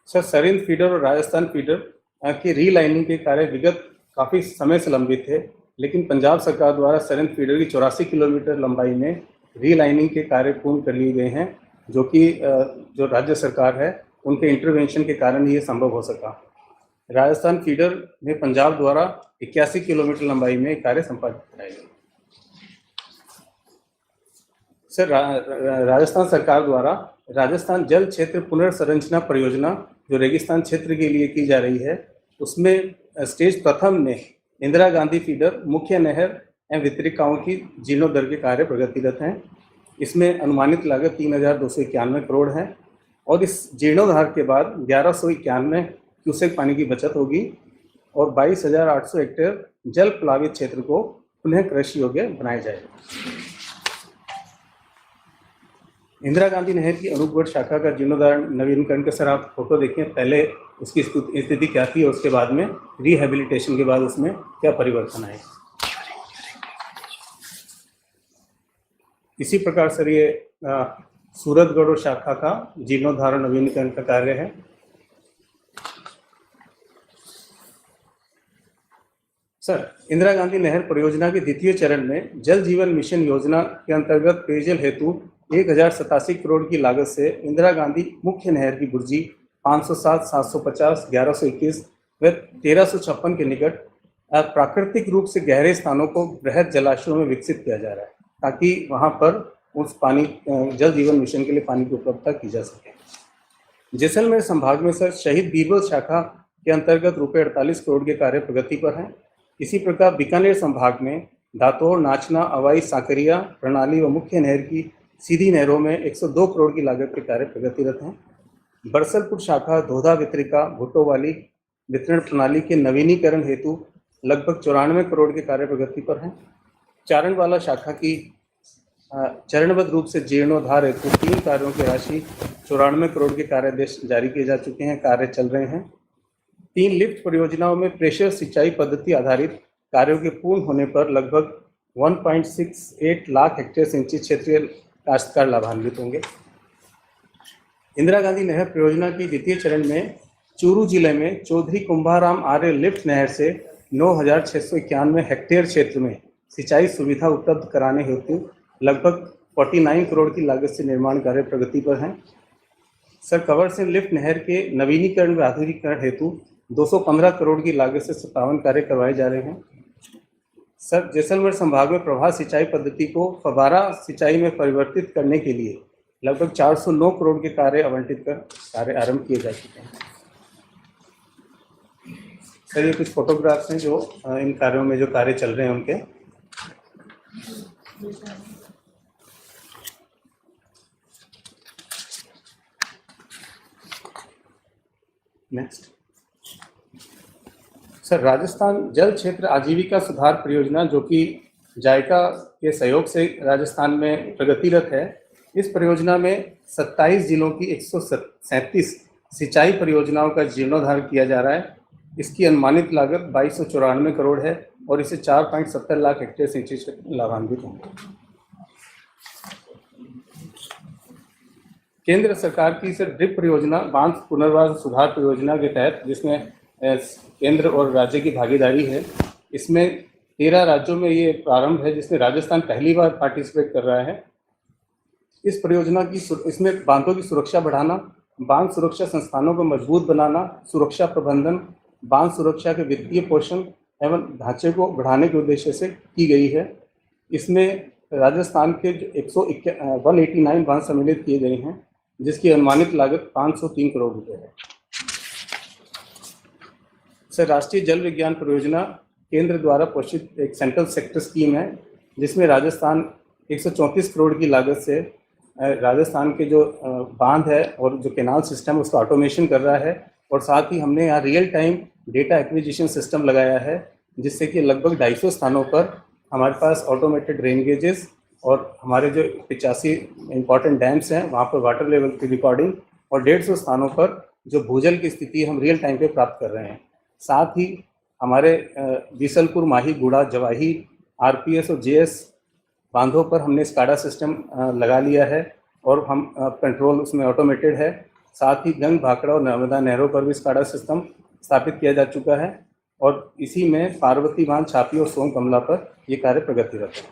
सर सरिंद फीडर और राजस्थान फीडर के रीलाइनिंग के कार्य विगत काफ़ी समय से लंबित थे, लेकिन पंजाब सरकार द्वारा सरिंद फीडर की 84 किलोमीटर लंबाई में रीलाइनिंग के कार्य पूर्ण कर लिए गए हैं, जो कि जो राज्य सरकार है उनके इंटरवेंशन के कारण ये संभव हो सका। राजस्थान फीडर में पंजाब द्वारा 81 किलोमीटर लंबाई में कार्य संपादित कराया गया। सर राजस्थान सरकार द्वारा राजस्थान जल क्षेत्र पुनर्संरचना परियोजना जो रेगिस्तान क्षेत्र के लिए की जा रही है, उसमें स्टेज प्रथम में इंदिरा गांधी फीडर, मुख्य नहर एवं वितरिकाओं की जीर्णोद्धार के कार्य प्रगतिरत हैं। इसमें अनुमानित लागत 3,291 करोड़ है और इस जीर्णोद्धार के बाद 1191 क्यूसेक पानी की बचत होगी और 22,800 हेक्टेयर जल प्लावित क्षेत्र को पुनः कृषि योग्य बनाया जाएगा। इंदिरा गांधी नहर की अनूपगढ़ शाखा का जीर्णोद्धार नवीनीकरण का सर आप फोटो देखें, पहले उसकी स्थिति क्या थी और उसके बाद में रिहेबिलिटेशन के बाद उसमें क्या परिवर्तन आए। इसी प्रकार सर ये सूरतगढ़ शाखा का जीर्णोद्धार नवीनीकरण का कार्य है। सर इंदिरा गांधी नहर परियोजना के द्वितीय चरण में जल जीवन मिशन योजना के अंतर्गत पेयजल हेतु 1,087 करोड़ की लागत से इंदिरा गांधी मुख्य नहर की बुर्जी 507, 750, 1121 व 1356 के निकट प्राकृतिक रूप से गहरे स्थानों को बृहद जलाशयों में विकसित किया जा रहा है ताकि वहां पर उस पानी जल जीवन मिशन के लिए पानी की उपलब्धता की जा सके। जैसलमेर संभाग में सर शहीद बीरबल शाखा के अंतर्गत रुपये 48 करोड़ के कार्य प्रगति पर हैं। इसी प्रकार बीकानेर संभाग में दातोड़, नाचना, अवाई, साकरिया प्रणाली व मुख्य नहर की सीधी नहरों में 102 करोड़ की लागत के कार्य प्रगतिरत हैं। बरसलपुर शाखा धोधा वितरिका भुट्टोवाली वितरण प्रणाली के नवीनीकरण हेतु लगभग 94 करोड़ के कार्य प्रगति पर हैं। चारणवाला शाखा की चरणबद्ध रूप से जीर्णोद्धार हेतु 3 कार्यों की राशि 94 करोड़ के कार्यादेश जारी किए जा चुके हैं, कार्य चल रहे हैं। 3 लिफ्ट परियोजनाओं में प्रेशर सिंचाई पद्धति आधारित कार्यों के पूर्ण होने पर लगभग 1.68 लाख हेक्टेयर सिंचित क्षेत्रीय काश्तकार लाभान्वित होंगे। इंदिरा गांधी नहर परियोजना की द्वितीय चरण में चूरू जिले में चौधरी कुंभाराम आर्य लिफ्ट नहर से 9,691 हेक्टेयर क्षेत्र में सिंचाई सुविधा उपलब्ध कराने हेतु लगभग 49 करोड़ की लागत से निर्माण कार्य प्रगति पर हैं। सर कवर से लिफ्ट नहर के नवीनीकरण व आधुनिकीकरण हेतु 215 करोड़ की लागत से 57 कार्य करवाए जा रहे हैं। सर जैसलमेर संभाग में प्रवाह सिंचाई पद्धति को फव्वारा सिंचाई में परिवर्तित करने के लिए लगभग 409 करोड़ के कार्य आवंटित कर कार्य आरंभ किए जा चुके हैं। सर ये कुछ फोटोग्राफ्स हैं जो इन कार्यों में जो कार्य चल रहे हैं उनके। नेक्स्ट सर राजस्थान जल क्षेत्र आजीविका सुधार परियोजना जो कि जायका के सहयोग से राजस्थान में प्रगतिरत है। इस परियोजना में 27 जिलों की 137 सिंचाई परियोजनाओं का जीर्णोद्धार किया जा रहा है। इसकी अनुमानित लागत 2294 करोड़ है और इसे 4.70 लाख हेक्टेयर सिंचाई से लाभान्वित होंगे। केंद्र सरकार की सर ड्रिप परियोजना बांध पुनर्वास सुधार परियोजना के तहत जिसमें केंद्र और राज्य की भागीदारी है, इसमें 13 राज्यों में ये प्रारंभ है जिसमें राजस्थान पहली बार पार्टिसिपेट कर रहा है। इस परियोजना की इसमें बांधों की सुरक्षा बढ़ाना, बांध सुरक्षा संस्थानों को मजबूत बनाना, सुरक्षा प्रबंधन, बांध सुरक्षा के वित्तीय पोषण एवं ढांचे को बढ़ाने के उद्देश्य से की गई है। इसमें राजस्थान के 189 बांध सम्मिलित किए गए हैं जिसकी अनुमानित लागत 503 करोड़ रुपए है। सर राष्ट्रीय जल विज्ञान परियोजना केंद्र द्वारा पोषित एक सेंट्रल सेक्टर स्कीम है जिसमें राजस्थान 134 करोड़ की लागत से राजस्थान के जो बांध है और जो कैनाल सिस्टम उसका ऑटोमेशन कर रहा है और साथ ही हमने यहाँ real time data acquisition system लगाया है जिससे कि लगभग 250 स्थानों पर हमारे पास ऑटोमेटेड रेन गेजेस और हमारे जो 85 इंपॉर्टेंट डैम्स हैं वहाँ पर वाटर लेवल की रिकॉर्डिंग और 150 स्थानों पर जो भूजल की स्थिति हम रियल टाइम पे प्राप्त कर रहे हैं। साथ ही हमारे बीसलपुर, माही, गुड़ा, जवाही, आरपीएस और जेएस बांधों पर हमने स्काडा सिस्टम लगा लिया है और हम कंट्रोल उसमें ऑटोमेटेड है। साथ ही गंग, भाखड़ा और नर्मदा नहरों पर भी स्काडा सिस्टम स्थापित किया जा चुका है और इसी में पार्वती बांध, छापी और सोम कमला पर ये कार्य प्रगतिरत है।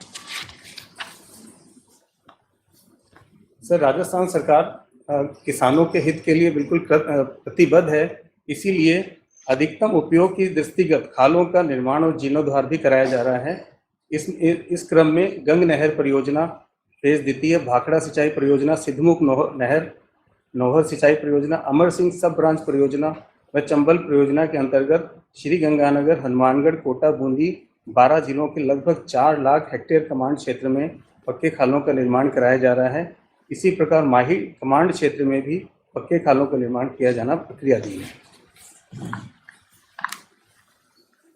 सर राजस्थान सरकार किसानों के हित के लिए बिल्कुल प्रतिबद्ध है, इसीलिए अधिकतम उपयोग की दृष्टिगत खालों का निर्माण और जीर्णोद्धार भी कराया जा रहा है। इस क्रम में गंग नहर परियोजना फेज द्वितीय भाखड़ा सिंचाई परियोजना, सिद्धमुख नहर नौहर सिंचाई परियोजना, अमर सिंह सब ब्रांच परियोजना व चंबल परियोजना के अंतर्गत श्री गंगानगर, हनुमानगढ़, कोटा, बूंदी 12 जिलों के लगभग 4 लाख हेक्टेयर कमांड क्षेत्र में पक्के खालों का निर्माण कराया जा रहा है। इसी प्रकार माही कमांड क्षेत्र में भी पक्के खालों का निर्माण किया जाना प्रक्रियाधीन है।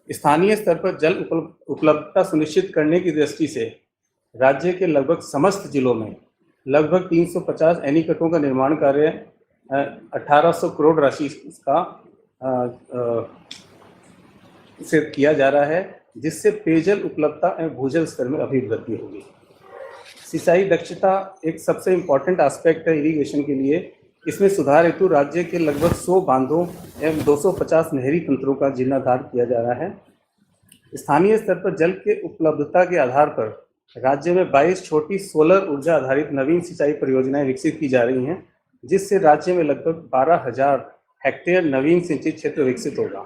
स्थानीय स्तर पर जल उपलब्धता सुनिश्चित करने की दृष्टि से राज्य के लगभग समस्त जिलों में लगभग 350 एनीकटों का निर्माण कार्य 1800 करोड़ राशि का से किया जा रहा है, जिससे पेयजल उपलब्धता एवं भूजल स्तर में अभिवृद्धि होगी। सिंचाई दक्षता एक सबसे इम्पॉर्टेंट एस्पेक्ट है इरिगेशन के लिए। इसमें सुधार हेतु राज्य के लगभग 100 बांधों एवं 250 नहरी तंत्रों का जीर्णोद्धार किया जा रहा है। स्थानीय स्तर पर जल के उपलब्धता के आधार पर राज्य में 22 छोटी सोलर ऊर्जा आधारित नवीन सिंचाई परियोजनाएं विकसित की जा रही हैं, जिससे राज्य में लगभग 12,000 हेक्टेयर नवीन सिंचित क्षेत्र विकसित होगा।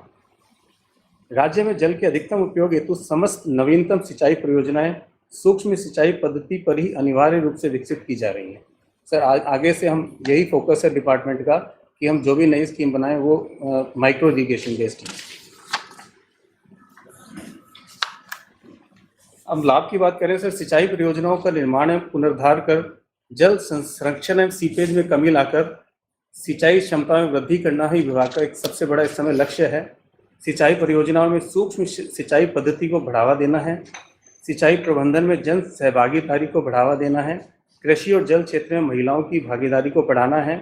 राज्य में जल के अधिकतम उपयोग हेतु समस्त नवीनतम सिंचाई परियोजनाएं सूक्ष्म सिंचाई पद्धति पर ही अनिवार्य रूप से विकसित की जा रही हैं। सर आगे से हम यही फोकस है डिपार्टमेंट का कि हम जो भी नई स्कीम बनाएं वो माइक्रो इरिगेशन बेस्ड है। अब लाभ की बात करें सर, सिंचाई परियोजनाओं का निर्माण एवं पुनरुद्धार कर जल संरक्षण एवं सीपेज में कमी लाकर सिंचाई क्षमता में वृद्धि करना ही विभाग का एक सबसे बड़ा इस समय लक्ष्य है। सिंचाई परियोजनाओं में सूक्ष्म सिंचाई पद्धति को बढ़ावा देना है। सिंचाई प्रबंधन में जन सहभागीदारी को बढ़ावा देना है। कृषि और जल क्षेत्र में महिलाओं की भागीदारी को बढ़ाना है।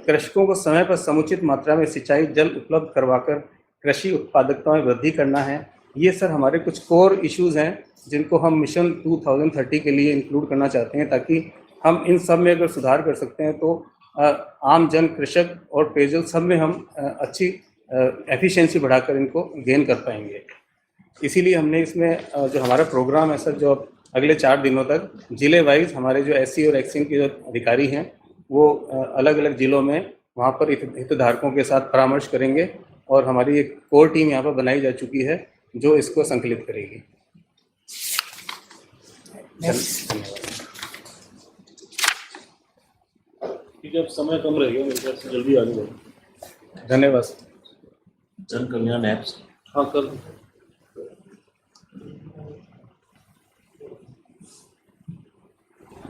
कृषकों को समय पर समुचित मात्रा में सिंचाई जल उपलब्ध करवाकर कृषि उत्पादकता में वृद्धि करना है। ये सर हमारे कुछ कोर इश्यूज हैं जिनको हम मिशन 2030 के लिए इंक्लूड करना चाहते हैं, ताकि हम इन सब में अगर सुधार कर सकते हैं तो आम जन, कृषक और पेयजल सब में हम अच्छी एफिशिएंसी बढ़ाकर इनको गेन कर पाएंगे। इसीलिए हमने इसमें जो हमारा प्रोग्राम है सर, जो अगले 4 दिनों तक जिले वाइज हमारे जो एससी और एक्सिन के जो अधिकारी हैं वो अलग अलग जिलों में वहाँ पर हितधारकों के साथ परामर्श करेंगे और हमारी एक कोर टीम यहाँ पर बनाई जा चुकी है जो इसको संकलित करेगी। ठीक है, अब समय कम रह गया, मेरे ख्याल से जल्दी आगे बढ़ो। धन्यवाद। जन कल्याण ऐप्स हाँ कर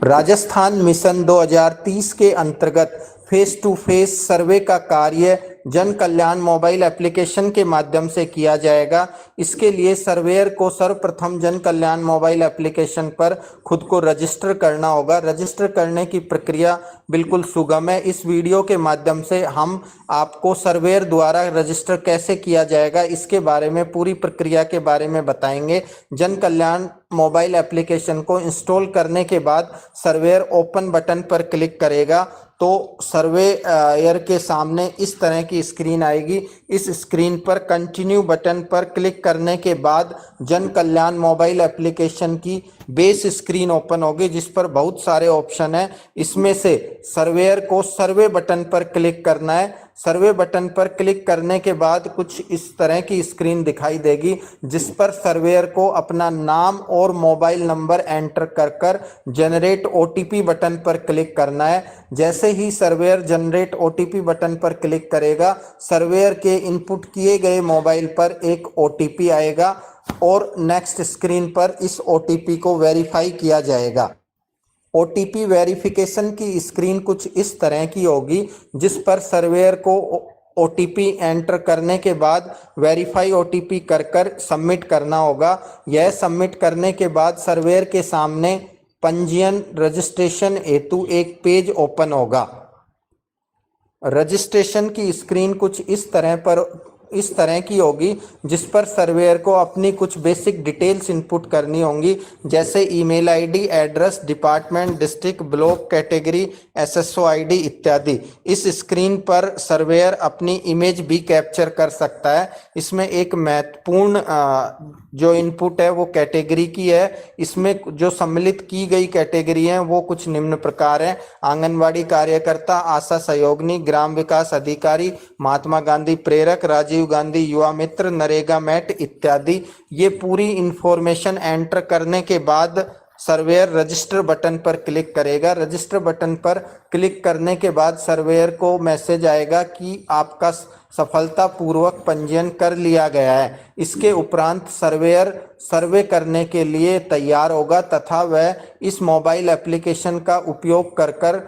राजस्थान मिशन 2030 के अंतर्गत फेस टू फेस सर्वे का कार्य जन कल्याण मोबाइल एप्लीकेशन के माध्यम से किया जाएगा। इसके लिए सर्वेयर को सर्वप्रथम जन कल्याण मोबाइल एप्लीकेशन पर खुद को रजिस्टर करना होगा। रजिस्टर करने की प्रक्रिया बिल्कुल सुगम है। इस वीडियो के माध्यम से हम आपको सर्वेयर द्वारा रजिस्टर कैसे किया जाएगा इसके बारे में, पूरी प्रक्रिया के बारे में बताएंगे। जन कल्याण मोबाइल एप्लीकेशन को इंस्टॉल करने के बाद सर्वेयर ओपन बटन पर क्लिक करेगा तो सर्वेयर के सामने इस तरह की स्क्रीन आएगी। इस स्क्रीन पर कंटिन्यू बटन पर क्लिक करने के बाद जन कल्याण मोबाइल एप्लीकेशन की बेस स्क्रीन ओपन होगी, जिस पर बहुत सारे ऑप्शन हैं। इसमें से सर्वेयर को सर्वे बटन पर क्लिक करना है। सर्वे बटन पर क्लिक करने के बाद कुछ इस तरह की स्क्रीन दिखाई देगी, जिस पर सर्वेयर को अपना नाम और मोबाइल नंबर एंटर कर जनरेट ओटीपी बटन पर क्लिक करना है। जैसे ही सर्वेयर जनरेट ओटीपी बटन पर क्लिक करेगा, सर्वेयर के इनपुट किए गए मोबाइल पर एक ओटीपी आएगा और नेक्स्ट स्क्रीन पर इस ओटीपी को वेरीफाई किया जाएगा। ओटीपी वेरिफिकेशन की स्क्रीन कुछ इस तरह की होगी, जिस पर सर्वेयर को ओटीपी एंटर करने के बाद वेरीफाई ओटीपी कर सबमिट करना होगा। यह सबमिट करने के बाद सर्वेयर के सामने पंजीयन रजिस्ट्रेशन हेतु एक पेज ओपन होगा। रजिस्ट्रेशन की स्क्रीन कुछ इस तरह की होगी, जिस पर सर्वेयर को अपनी कुछ बेसिक डिटेल्स इनपुट करनी होंगी, जैसे email ID, address, department, district, block, category, SSO ID इत्यादि। इस स्क्रीन पर सर्वेयर अपनी इमेज भी कैप्चर कर सकता है। इसमें एक महत्वपूर्ण जो इनपुट है वो कैटेगरी की है। इसमें जो सम्मिलित की गई कैटेगरी है वो कुछ निम्न प्रकार है: आंगनवाड़ी कार्यकर्ता, आशा सहयोगिनी, ग्राम विकास अधिकारी, महात्मा गांधी प्रेरक, राजीव गांधी युवा मित्र, नरेगा मैट इत्यादि। ये पूरी इंफॉर्मेशन एंटर करने के बाद सर्वेयर रजिस्टर बटन पर क्लिक करेगा। रजिस्टर बटन पर क्लिक करने के बाद सर्वेयर को मैसेज आएगा कि आपका सफलतापूर्वक पंजीयन कर लिया गया है। इसके उपरांत सर्वेयर सर्वे करने के लिए तैयार होगा तथा वह इस मोबाइल एप्लीकेशन का उपयोग कर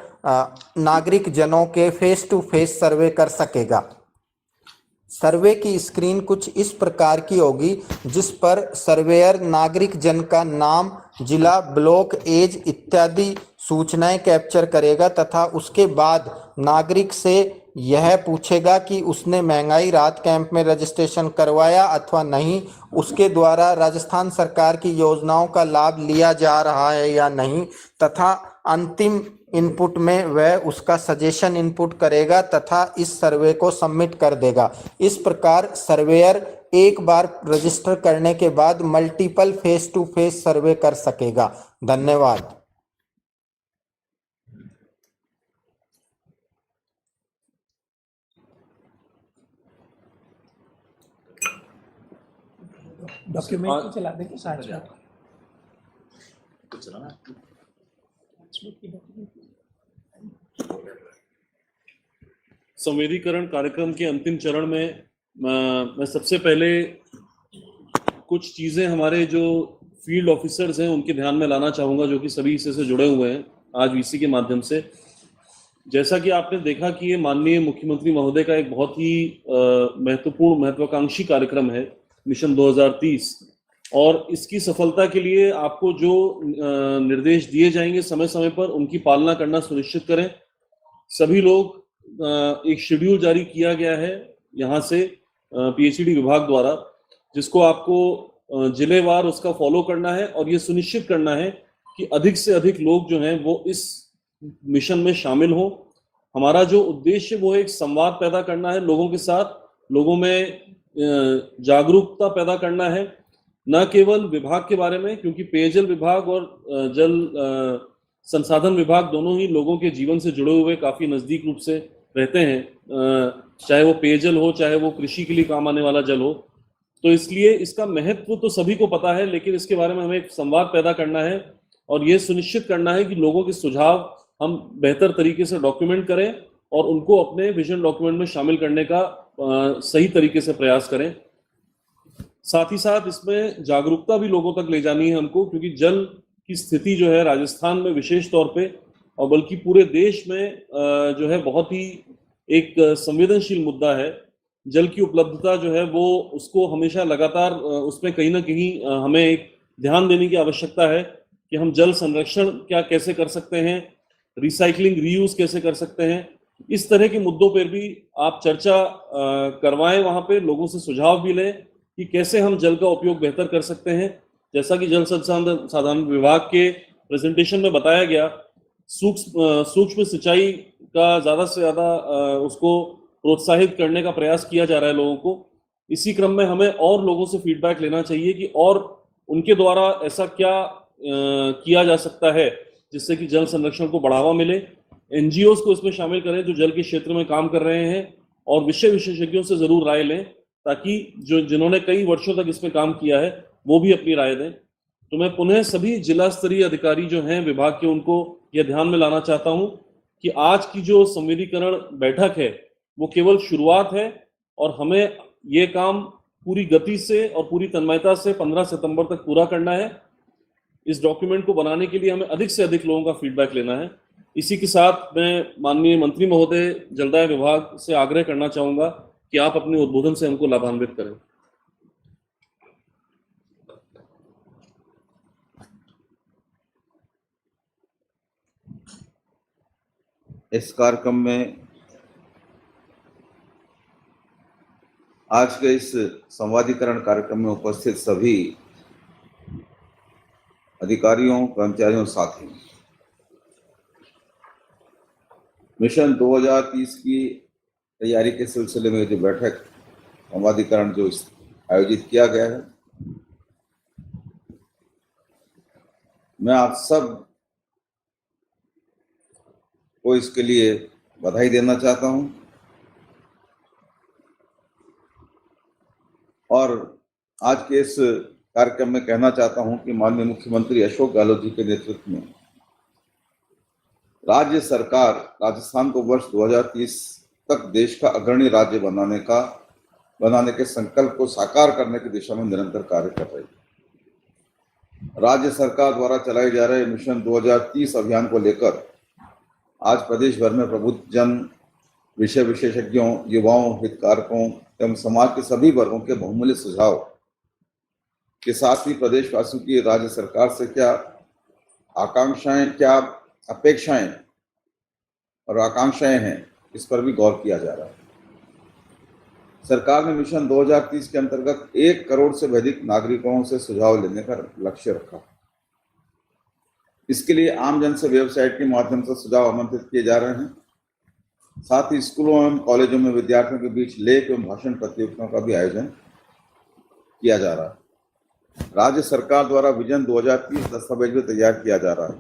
नागरिक जनों के फेस टू फेस सर्वे कर सकेगा। सर्वे की स्क्रीन कुछ इस प्रकार की होगी, जिस पर सर्वेयर नागरिक जन का नाम, जिला, ब्लॉक, एज इत्यादि सूचनाएं कैप्चर करेगा तथा उसके बाद नागरिक से यह पूछेगा कि उसने महंगाई राहत कैंप में रजिस्ट्रेशन करवाया अथवा नहीं, उसके द्वारा राजस्थान सरकार की योजनाओं का लाभ लिया जा रहा है या नहीं, तथा अंतिम इनपुट में वह उसका सजेशन इनपुट करेगा तथा इस सर्वे को सबमिट कर देगा। इस प्रकार सर्वेयर एक बार रजिस्टर करने के बाद मल्टीपल फेस टू फेस सर्वे कर सकेगा। धन्यवाद। डॉक्यूमेंट को चला देंगे साथ में। संवेदीकरण कार्यक्रम के अंतिम चरण में मैं सबसे पहले कुछ चीजें हमारे जो फील्ड ऑफिसर्स हैं उनके ध्यान में लाना चाहूंगा, जो कि सभी इससे जुड़े हुए हैं आज वीसी के माध्यम से। जैसा कि आपने देखा कि ये माननीय मुख्यमंत्री महोदय का एक बहुत ही महत्वपूर्ण महत्वाकांक्षी कार्यक्रम है मिशन 2030, और इसकी सफलता के लिए आपको जो निर्देश दिए जाएंगे समय समय पर उनकी पालना करना सुनिश्चित करें। सभी लोग एक शेड्यूल जारी किया गया है यहाँ से पीएचईडी विभाग द्वारा, जिसको आपको जिलेवार उसका फॉलो करना है और ये सुनिश्चित करना है कि अधिक से अधिक लोग जो हैं वो इस मिशन में शामिल हों। हमारा जो उद्देश्य वो एक संवाद पैदा करना है लोगों के साथ, लोगों में जागरूकता पैदा करना है, न केवल विभाग के बारे में, क्योंकि पेयजल विभाग और जल संसाधन विभाग दोनों ही लोगों के जीवन से जुड़े हुए काफी नजदीक रूप से रहते हैं, चाहे वो पेयजल हो चाहे वो कृषि के लिए काम आने वाला जल हो। तो इसलिए इसका महत्व तो सभी को पता है, लेकिन इसके बारे में हमें एक संवाद पैदा करना है और ये सुनिश्चित करना है कि लोगों के सुझाव हम बेहतर तरीके से डॉक्यूमेंट करें और उनको अपने विजन डॉक्यूमेंट में शामिल करने का सही तरीके से प्रयास करें। साथ ही साथ इसमें जागरूकता भी लोगों तक ले जानी है हमको, क्योंकि जल की स्थिति जो है राजस्थान में विशेष तौर पे और बल्कि पूरे देश में जो है बहुत ही एक संवेदनशील मुद्दा है। जल की उपलब्धता जो है वो उसको हमेशा लगातार उसमें कहीं ना कहीं हमें एक ध्यान देने की आवश्यकता है कि हम जल संरक्षण क्या कैसे कर सकते हैं, रिसाइकलिंग रीयूज कैसे कर सकते हैं। इस तरह के मुद्दों पर भी आप चर्चा करवाएं, वहां पे लोगों से सुझाव भी लें कि कैसे हम जल का उपयोग बेहतर कर सकते हैं। जैसा कि जल संसाधन विभाग के प्रेजेंटेशन में बताया गया, सूक्ष्म सिंचाई का ज़्यादा से ज़्यादा उसको प्रोत्साहित करने का प्रयास किया जा रहा है लोगों को। इसी क्रम में हमें और लोगों से फीडबैक लेना चाहिए कि और उनके द्वारा ऐसा क्या किया जा सकता है जिससे कि जल संरक्षण को बढ़ावा मिले। एनजीओज को इसमें शामिल करें जो जल के क्षेत्र में काम कर रहे हैं, और विषय विशेषज्ञों से ज़रूर राय लें ताकि जिन्होंने कई वर्षों तक इसमें काम किया है वो भी अपनी राय दें। तो मैं पुनः सभी जिला स्तरीय अधिकारी जो हैं विभाग के, उनको यह ध्यान में लाना चाहता हूं कि आज की जो संवेदीकरण बैठक है वो केवल शुरुआत है और हमें ये काम पूरी गति से और पूरी तन्मयता से 15 सितंबर तक पूरा करना है। इस डॉक्यूमेंट को बनाने के लिए हमें अधिक से अधिक लोगों का फीडबैक लेना है। इसी के साथ मैं माननीय मंत्री महोदय जलदाय विभाग से आग्रह करना चाहूँगा कि आप अपने उद्बोधन से हमको लाभान्वित करें। इस कार्यक्रम में आज के इस संवादीकरण कार्यक्रम में उपस्थित सभी अधिकारियों, कर्मचारियों, साथियों, मिशन 2030 की तैयारी के सिलसिले में जो बैठक संवादीकरण जो आयोजित किया गया है, मैं आप सब को इसके लिए बधाई देना चाहता हूं और आज के इस कार्यक्रम में कहना चाहता हूं कि माननीय मुख्यमंत्री अशोक गहलोत जी के नेतृत्व में राज्य सरकार राजस्थान को वर्ष 2030 तक देश का अग्रणी राज्य बनाने के संकल्प को साकार करने की दिशा में निरंतर कार्य कर रही है। राज्य सरकार द्वारा चलाए जा रहे मिशन 2030 अभियान को लेकर आज प्रदेश भर में प्रबुद्ध जन, विषय विशेषज्ञों, युवाओं, हितधारकों एवं समाज के सभी वर्गों के बहुमूल्य सुझाव के साथ ही प्रदेशवासियों की राज्य सरकार से क्या आकांक्षाएं, क्या अपेक्षाएं और आकांक्षाएं हैं, इस पर भी गौर किया जा रहा है। सरकार ने मिशन 2030 के अंतर्गत 1 करोड़ से अधिक नागरिकों से सुझाव लेने का लक्ष्य रखा। इसके लिए आम जन से वेबसाइट के माध्यम से सुझाव आमंत्रित किए जा रहे हैं। साथ ही स्कूलों एवं कॉलेजों में विद्यार्थियों के बीच लेख एवं भाषण प्रतियोगिताओं का भी आयोजन किया जा रहा है। राज्य सरकार द्वारा विजन 2030 दस्तावेज भी तैयार किया जा रहा है।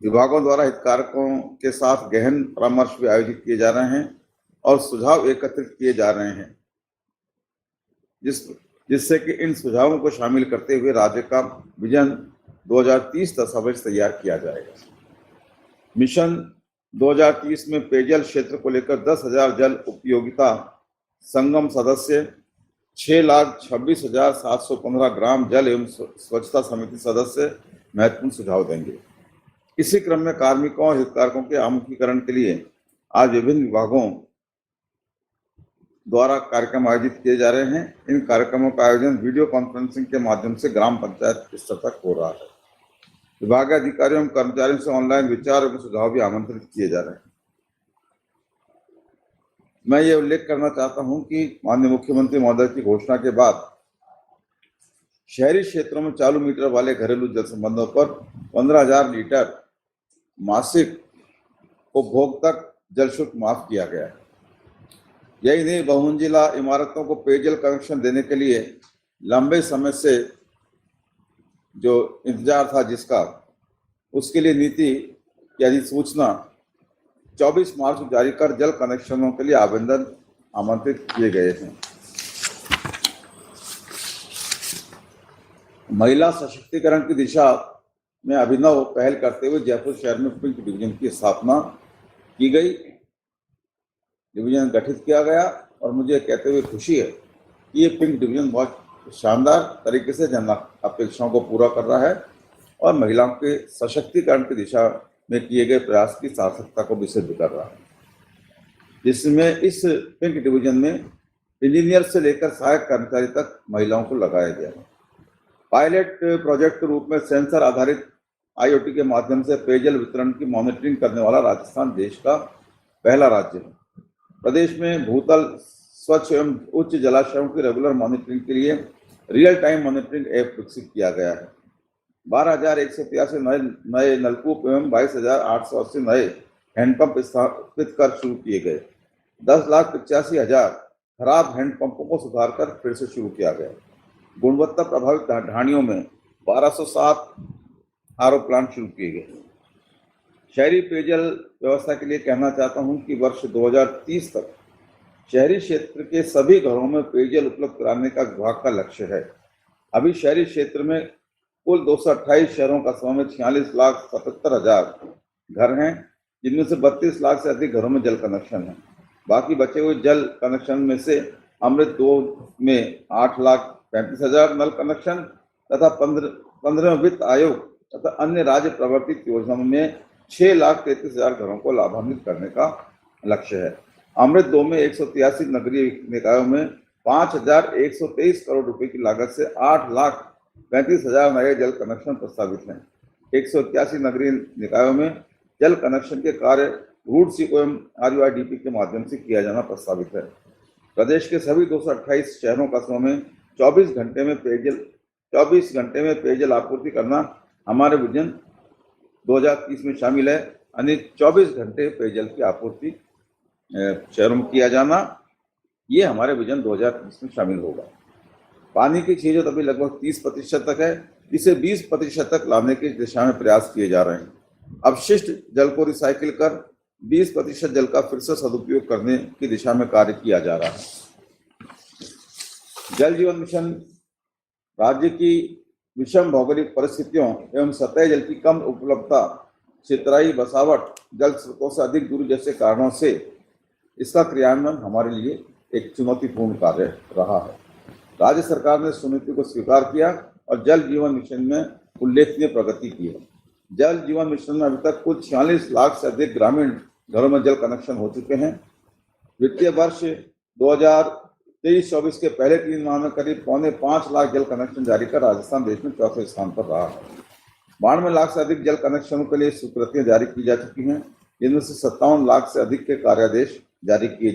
विभागों द्वारा हितधारकों के साथ गहन परामर्श भी आयोजित किए जा रहे हैं और सुझाव एकत्रित किए जा रहे हैं, जिससे कि इन सुझावों को शामिल करते हुए राज्य का विजन 2030 दस्तावेज तैयार किया जाएगा। मिशन 2030 में पेयजल क्षेत्र को लेकर 10,000 जल उपयोगिता संगम सदस्य, 6,26,715 ग्राम जल एवं स्वच्छता समिति सदस्य महत्वपूर्ण सुझाव देंगे। इसी क्रम में कार्मिकों और हितधारकों के आमुखीकरण के लिए आज विभिन्न विभागों द्वारा कार्यक्रम आयोजित किए जा रहे हैं। इन कार्यक्रमों का आयोजन वीडियो कॉन्फ्रेंसिंग के माध्यम से ग्राम पंचायत स्तर तक हो रहा है। विभागीय अधिकारियों एवं कर्मचारियों से ऑनलाइन विचार एवं सुझाव भी आमंत्रित किए जा रहे हैं। मैं ये उल्लेख करना चाहता हूं कि माननीय मुख्यमंत्री महोदय की घोषणा के बाद शहरी क्षेत्रों में चालू मीटर वाले घरेलू जल संबंधों पर 15,000 लीटर मासिक उपभोग तक जल शुल्क माफ किया गया है। यही नहीं, बहुमंजिला इमारतों को पेयजल कनेक्शन देने के लिए लंबे समय से जो इंतजार था जिसका, उसके लिए नीति की अधिसूचना 24 मार्च को जारी कर जल कनेक्शनों के लिए आवेदन आमंत्रित किए गए हैं। महिला सशक्तिकरण की दिशा में अभिनव पहल करते हुए जयपुर शहर में पिंक डिवीजन की स्थापना की गई। डिवीजन गठित किया गया और मुझे कहते हुए खुशी है कि ये पिंक डिवीजन बहुत शानदार तरीके से जन अपेक्षाओं को पूरा कर रहा है और महिलाओं के सशक्तिकरण की दिशा में किए गए प्रयास की सार्थकता को भी सिद्ध कर रहा है, जिसमें इस पिंक डिवीजन में इंजीनियर से लेकर सहायक कर्मचारी तक महिलाओं को लगाया गया है। पायलट प्रोजेक्ट के रूप में सेंसर आधारित IoT के माध्यम से पेयजल वितरण की मॉनिटरिंग करने वाला राजस्थान देश का पहला राज्य है। प्रदेश में भूतल, स्वच्छ एवं उच्च जलाशयों की रेगुलर मॉनिटरिंग के लिए रियल टाइम मॉनिटरिंग ऐप विकसित किया गया है। 12,183 नए नलकूप एवं 22,880 नए हैंडपंप स्थापित कर शुरू किए गए। 10,85,000 खराब हैंडपंपों को सुधार कर फिर से शुरू किया गया। गुणवत्ता प्रभावित ढाणियों में 1207 RO प्लांट शुरू किए गए। शहरी पेयजल व्यवस्था के लिए कहना चाहता हूं कि वर्ष 2030 तक शहरी क्षेत्र के सभी घरों में पेयजल उपलब्ध कराने का विभाग का लक्ष्य है। अभी शहरी क्षेत्र में कुल 228 शहरों का समूह में 46,77,000 घर हैं, जिनमें से 32 लाख से अधिक घरों में जल कनेक्शन है। बाकी बचे हुए जल कनेक्शन में से अमृत 2 में 8,35,000 नल कनेक्शन तथा 15वें वित्त आयोग तथा अन्य राज्य प्रवर्तित योजनाओं में 6,33,000 घरों को लाभान्वित करने का लक्ष्य है। अमृत 2 में 183 नगरीय निकायों में 5,123 करोड़ रुपए की लागत से 8,35,000 नए जल कनेक्शन प्रस्तावित हैं। 181 नगरीय निकायों में जल कनेक्शन के कार्य रूट सी एवं RUIDP के माध्यम से किया जाना प्रस्तावित है। प्रदेश के सभी 228 शहरों का समूह में 24 घंटे में पेयजल आपूर्ति करना हमारे विजन 2030 में शामिल है। यानी 24 घंटे पेयजल की आपूर्ति शहरों में किया जाना, ये हमारे विजन 2030 में शामिल होगा। पानी की छीजत अभी लगभग 30% तक है, इसे 20% तक लाने की दिशा में प्रयास किए जा रहे हैं। अपशिष्ट जल को रिसाइकिल कर 20% जल का फिर से सदुपयोग करने की दिशा में कार्य किया जा रहा है। जल जीवन मिशन राज्य की विषम भौगोलिक परिस्थितियों एवं सतह जल की कम उपलब्धता, क्षेत्राई बसावट, जल स्रोतों से अधिक दूरी जैसे कारणों से इसका क्रियान्वयन हमारे लिए एक चुनौतीपूर्ण कार्य रहा है। राज्य सरकार ने सुनीति को स्वीकार किया और जल जीवन मिशन में उल्लेखनीय प्रगति की है। जल जीवन मिशन में अभी तक कुल 46 लाख से अधिक ग्रामीण घरों में जल कनेक्शन हो चुके हैं। वित्तीय वर्ष 2023-24 के पहले 3 माह में करीब 4.5 लाख जल कनेक्शन जारी कर राजस्थान देश में चौथे स्थान पर रहा है। 92 लाख से अधिक जल कनेक्शनों के लिए स्वीकृतियां जारी की जा चुकी हैं, जिनमें से 57 लाख से अधिक के कार्यादेश जारी किए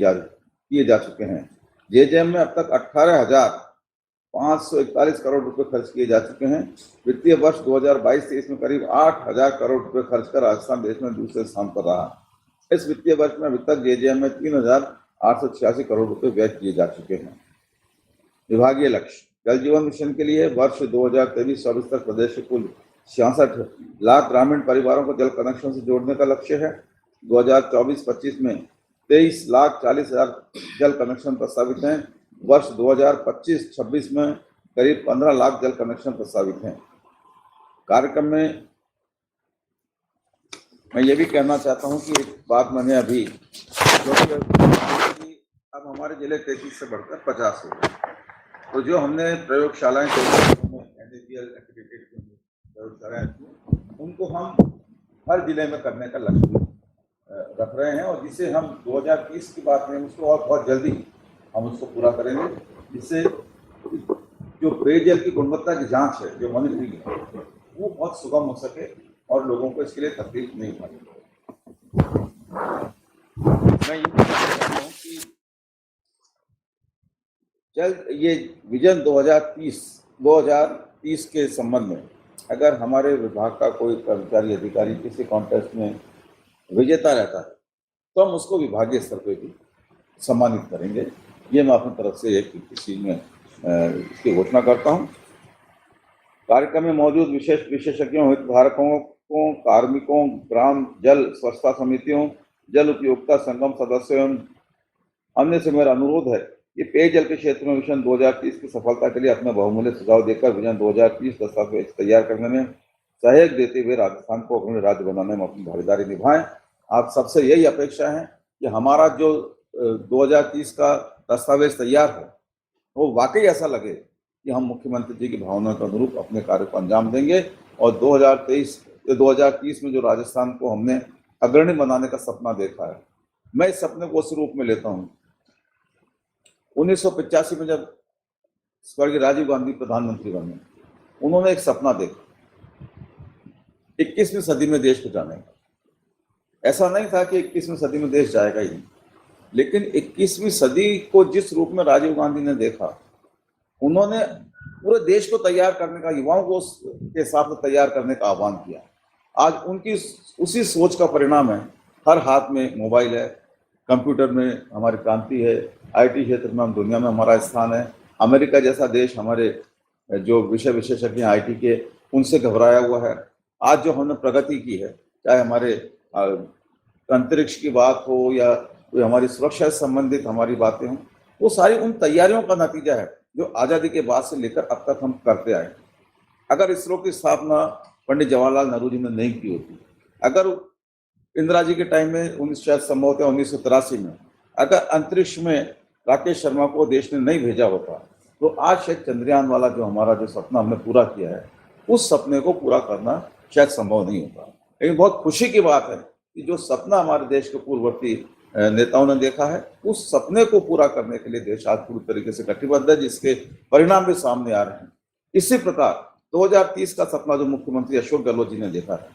जा चुके हैं। जेजेएम में अब तक 18,541 करोड़ रुपए खर्च किए जा चुके हैं। वित्तीय वर्ष 2022-23 में करीब 8,000 करोड़ रुपए खर्च कर राजस्थान देश में दूसरे स्थान पर रहा। इस वित्तीय वर्ष में अभी तक जेजेएम में 3,886 करोड़ रुपए व्यय किए जा चुके हैं। विभागीय लक्ष्य: जल जीवन मिशन के लिए वर्ष 2023-24 तक प्रदेश के कुल 66 लाख ग्रामीण परिवारों को जल कनेक्शन से जोड़ने का लक्ष्य है। 2024-25 में 23,40,000 जल कनेक्शन प्रस्तावित हैं। वर्ष 2025-26 में करीब 15 लाख जल कनेक्शन प्रस्तावित हैं। कार्यक्रम में मैं ये भी कहना चाहता हूँ कि एक बात मैंने अभी अब हमारे जिले 33 से बढ़कर 50 हो गए, तो जो हमने प्रयोगशालाएं प्रयोगशालाएं उनको हम हर जिले में करने का लक्ष्य रख रहे हैं और जिसे हम 2030 की बात में उसको और बहुत जल्दी हम उसको पूरा करेंगे, जिससे जो पेयजल की गुणवत्ता की जांच है, जो मॉनिटरिंग है, वो बहुत सुगम हो सके और लोगों को इसके लिए तकलीफ नहीं उठानी पड़े। मैं ये कहता हूँ कि जल्द ये विजन 2030 के संबंध में अगर हमारे विभाग का कोई कर्मचारी अधिकारी किसी कॉन्टेस्ट में विजेता रहता है तो हम उसको विभागीय स्तर पर भी सम्मानित करेंगे। ये मैं अपनी तरफ से एक किसी में इसकी घोषणा करता हूँ। कार्यक्रम में मौजूद विशेषज्ञों, हितधारकों को, कार्मिकों, ग्राम जल स्वच्छता समितियों, जल उपयोगिता संगम सदस्यों एवं अन्य से मेरा अनुरोध है कि पेयजल के क्षेत्र में विजन 2030 की सफलता के लिए अपने बहुमूल्य सुझाव देकर विजन 2030 दस्तावेज तैयार करने में सहयोग देते हुए राजस्थान को अग्रणी राज्य बनाने में अपनी भागीदारी निभाएं। आप सबसे यही अपेक्षा है कि हमारा जो 2030 का दस्तावेज तैयार हो वो वाकई ऐसा लगे कि हम मुख्यमंत्री जी की भावना के अनुरूप अपने कार्य को अंजाम देंगे और 2030 में जो राजस्थान को हमने अग्रणी बनाने का सपना देखा है, मैं इस सपने को उस रूप में लेता हूँ। 1985 में जब स्वर्गीय राजीव गांधी प्रधानमंत्री बने, उन्होंने एक सपना देखा 21वीं सदी में देश को जाने का। ऐसा नहीं था कि 21वीं सदी में देश जाएगा ही नहीं, लेकिन 21वीं सदी को जिस रूप में राजीव गांधी ने देखा, उन्होंने पूरे देश को तैयार करने का, युवाओं को उसके हिसाब से तैयार करने का आह्वान किया। आज उनकी उसी सोच का परिणाम है, हर हाथ में मोबाइल है, कंप्यूटर में हमारी क्रांति है, आईटी क्षेत्र में हम दुनिया में हमारा स्थान है। अमेरिका जैसा देश हमारे जो विषय विशेषज्ञ आईटी के, उनसे घबराया हुआ है। आज जो हमने प्रगति की है, चाहे हमारे अंतरिक्ष की बात हो या कोई हमारी सुरक्षा से संबंधित हमारी बातें हों, वो सारी उन तैयारियों का नतीजा है जो आज़ादी के बाद से लेकर अब तक हम करते आए। अगर इसरो की स्थापना पंडित जवाहरलाल नेहरू जी ने नहीं की होती, अगर इंदिरा जी के टाइम में शायद संभवतः 1983 में अगर अंतरिक्ष में राकेश शर्मा को देश ने नहीं भेजा होता, तो आज शायद चंद्रयान वाला जो हमारा जो सपना हमने पूरा किया है, उस सपने को पूरा करना शायद संभव नहीं होता। लेकिन बहुत खुशी की बात है कि जो सपना हमारे देश के पूर्ववर्ती नेताओं ने देखा है, उस सपने को पूरा करने के लिए देश आज पूरी तरीके से कटिबद्ध है, जिसके परिणाम भी सामने आ रहे हैं। इसी प्रकार 2030 का सपना जो मुख्यमंत्री अशोक गहलोत जी ने देखा है,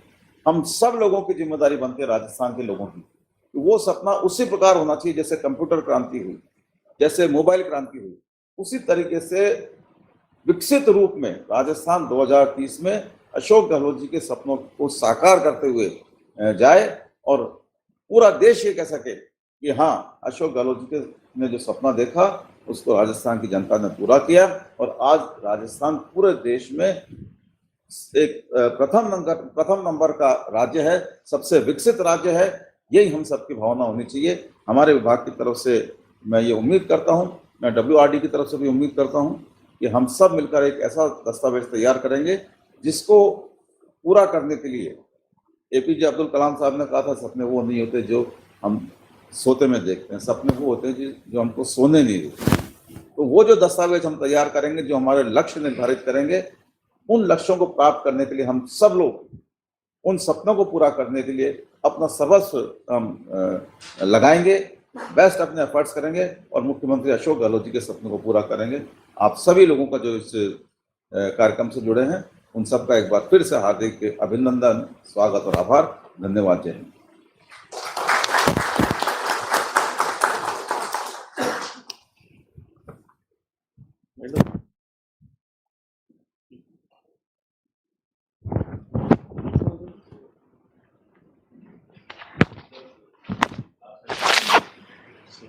हम सब लोगों की जिम्मेदारी बनती है, राजस्थान के लोगों की, तो वो सपना उसी प्रकार होना चाहिए जैसे कंप्यूटर क्रांति हुई, जैसे मोबाइल क्रांति हुई, उसी तरीके से विकसित रूप में राजस्थान 2030 में अशोक गहलोत जी के सपनों को साकार करते हुए जाए और पूरा देश ये कह सके कि हाँ, अशोक गहलोत जी ने जो सपना देखा उसको राजस्थान की जनता ने पूरा किया और आज राजस्थान पूरे देश में एक प्रथम नंबर का राज्य है, सबसे विकसित राज्य है। यही हम सबकी भावना होनी चाहिए। हमारे विभाग की तरफ से मैं ये उम्मीद करता हूँ, मैं WRD की तरफ से भी उम्मीद करता हूँ कि हम सब मिलकर एक ऐसा दस्तावेज तैयार करेंगे जिसको पूरा करने के लिए एपीजे अब्दुल कलाम साहब ने कहा था, सपने वो नहीं होते जो हम सोते में देखते हैं, सपने वो होते हैं जो हमको सोने नहीं देते। तो वो जो दस्तावेज हम तैयार करेंगे, जो हमारे लक्ष्य निर्धारित करेंगे, उन लक्ष्यों को प्राप्त करने के लिए हम सब लोग उन सपनों को पूरा करने के लिए अपना सर्वस्व लगाएंगे, बेस्ट अपने एफर्ट्स करेंगे और मुख्यमंत्री अशोक गहलोत जी के सपनों को पूरा करेंगे। आप सभी लोगों का जो इस कार्यक्रम से जुड़े हैं उन सबका एक बार फिर से हार्दिक अभिनंदन, स्वागत और आभार। धन्यवाद। जय हिंद।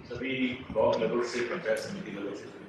सभी ब्लॉक लेवल से, पंचायत समिति लेवल से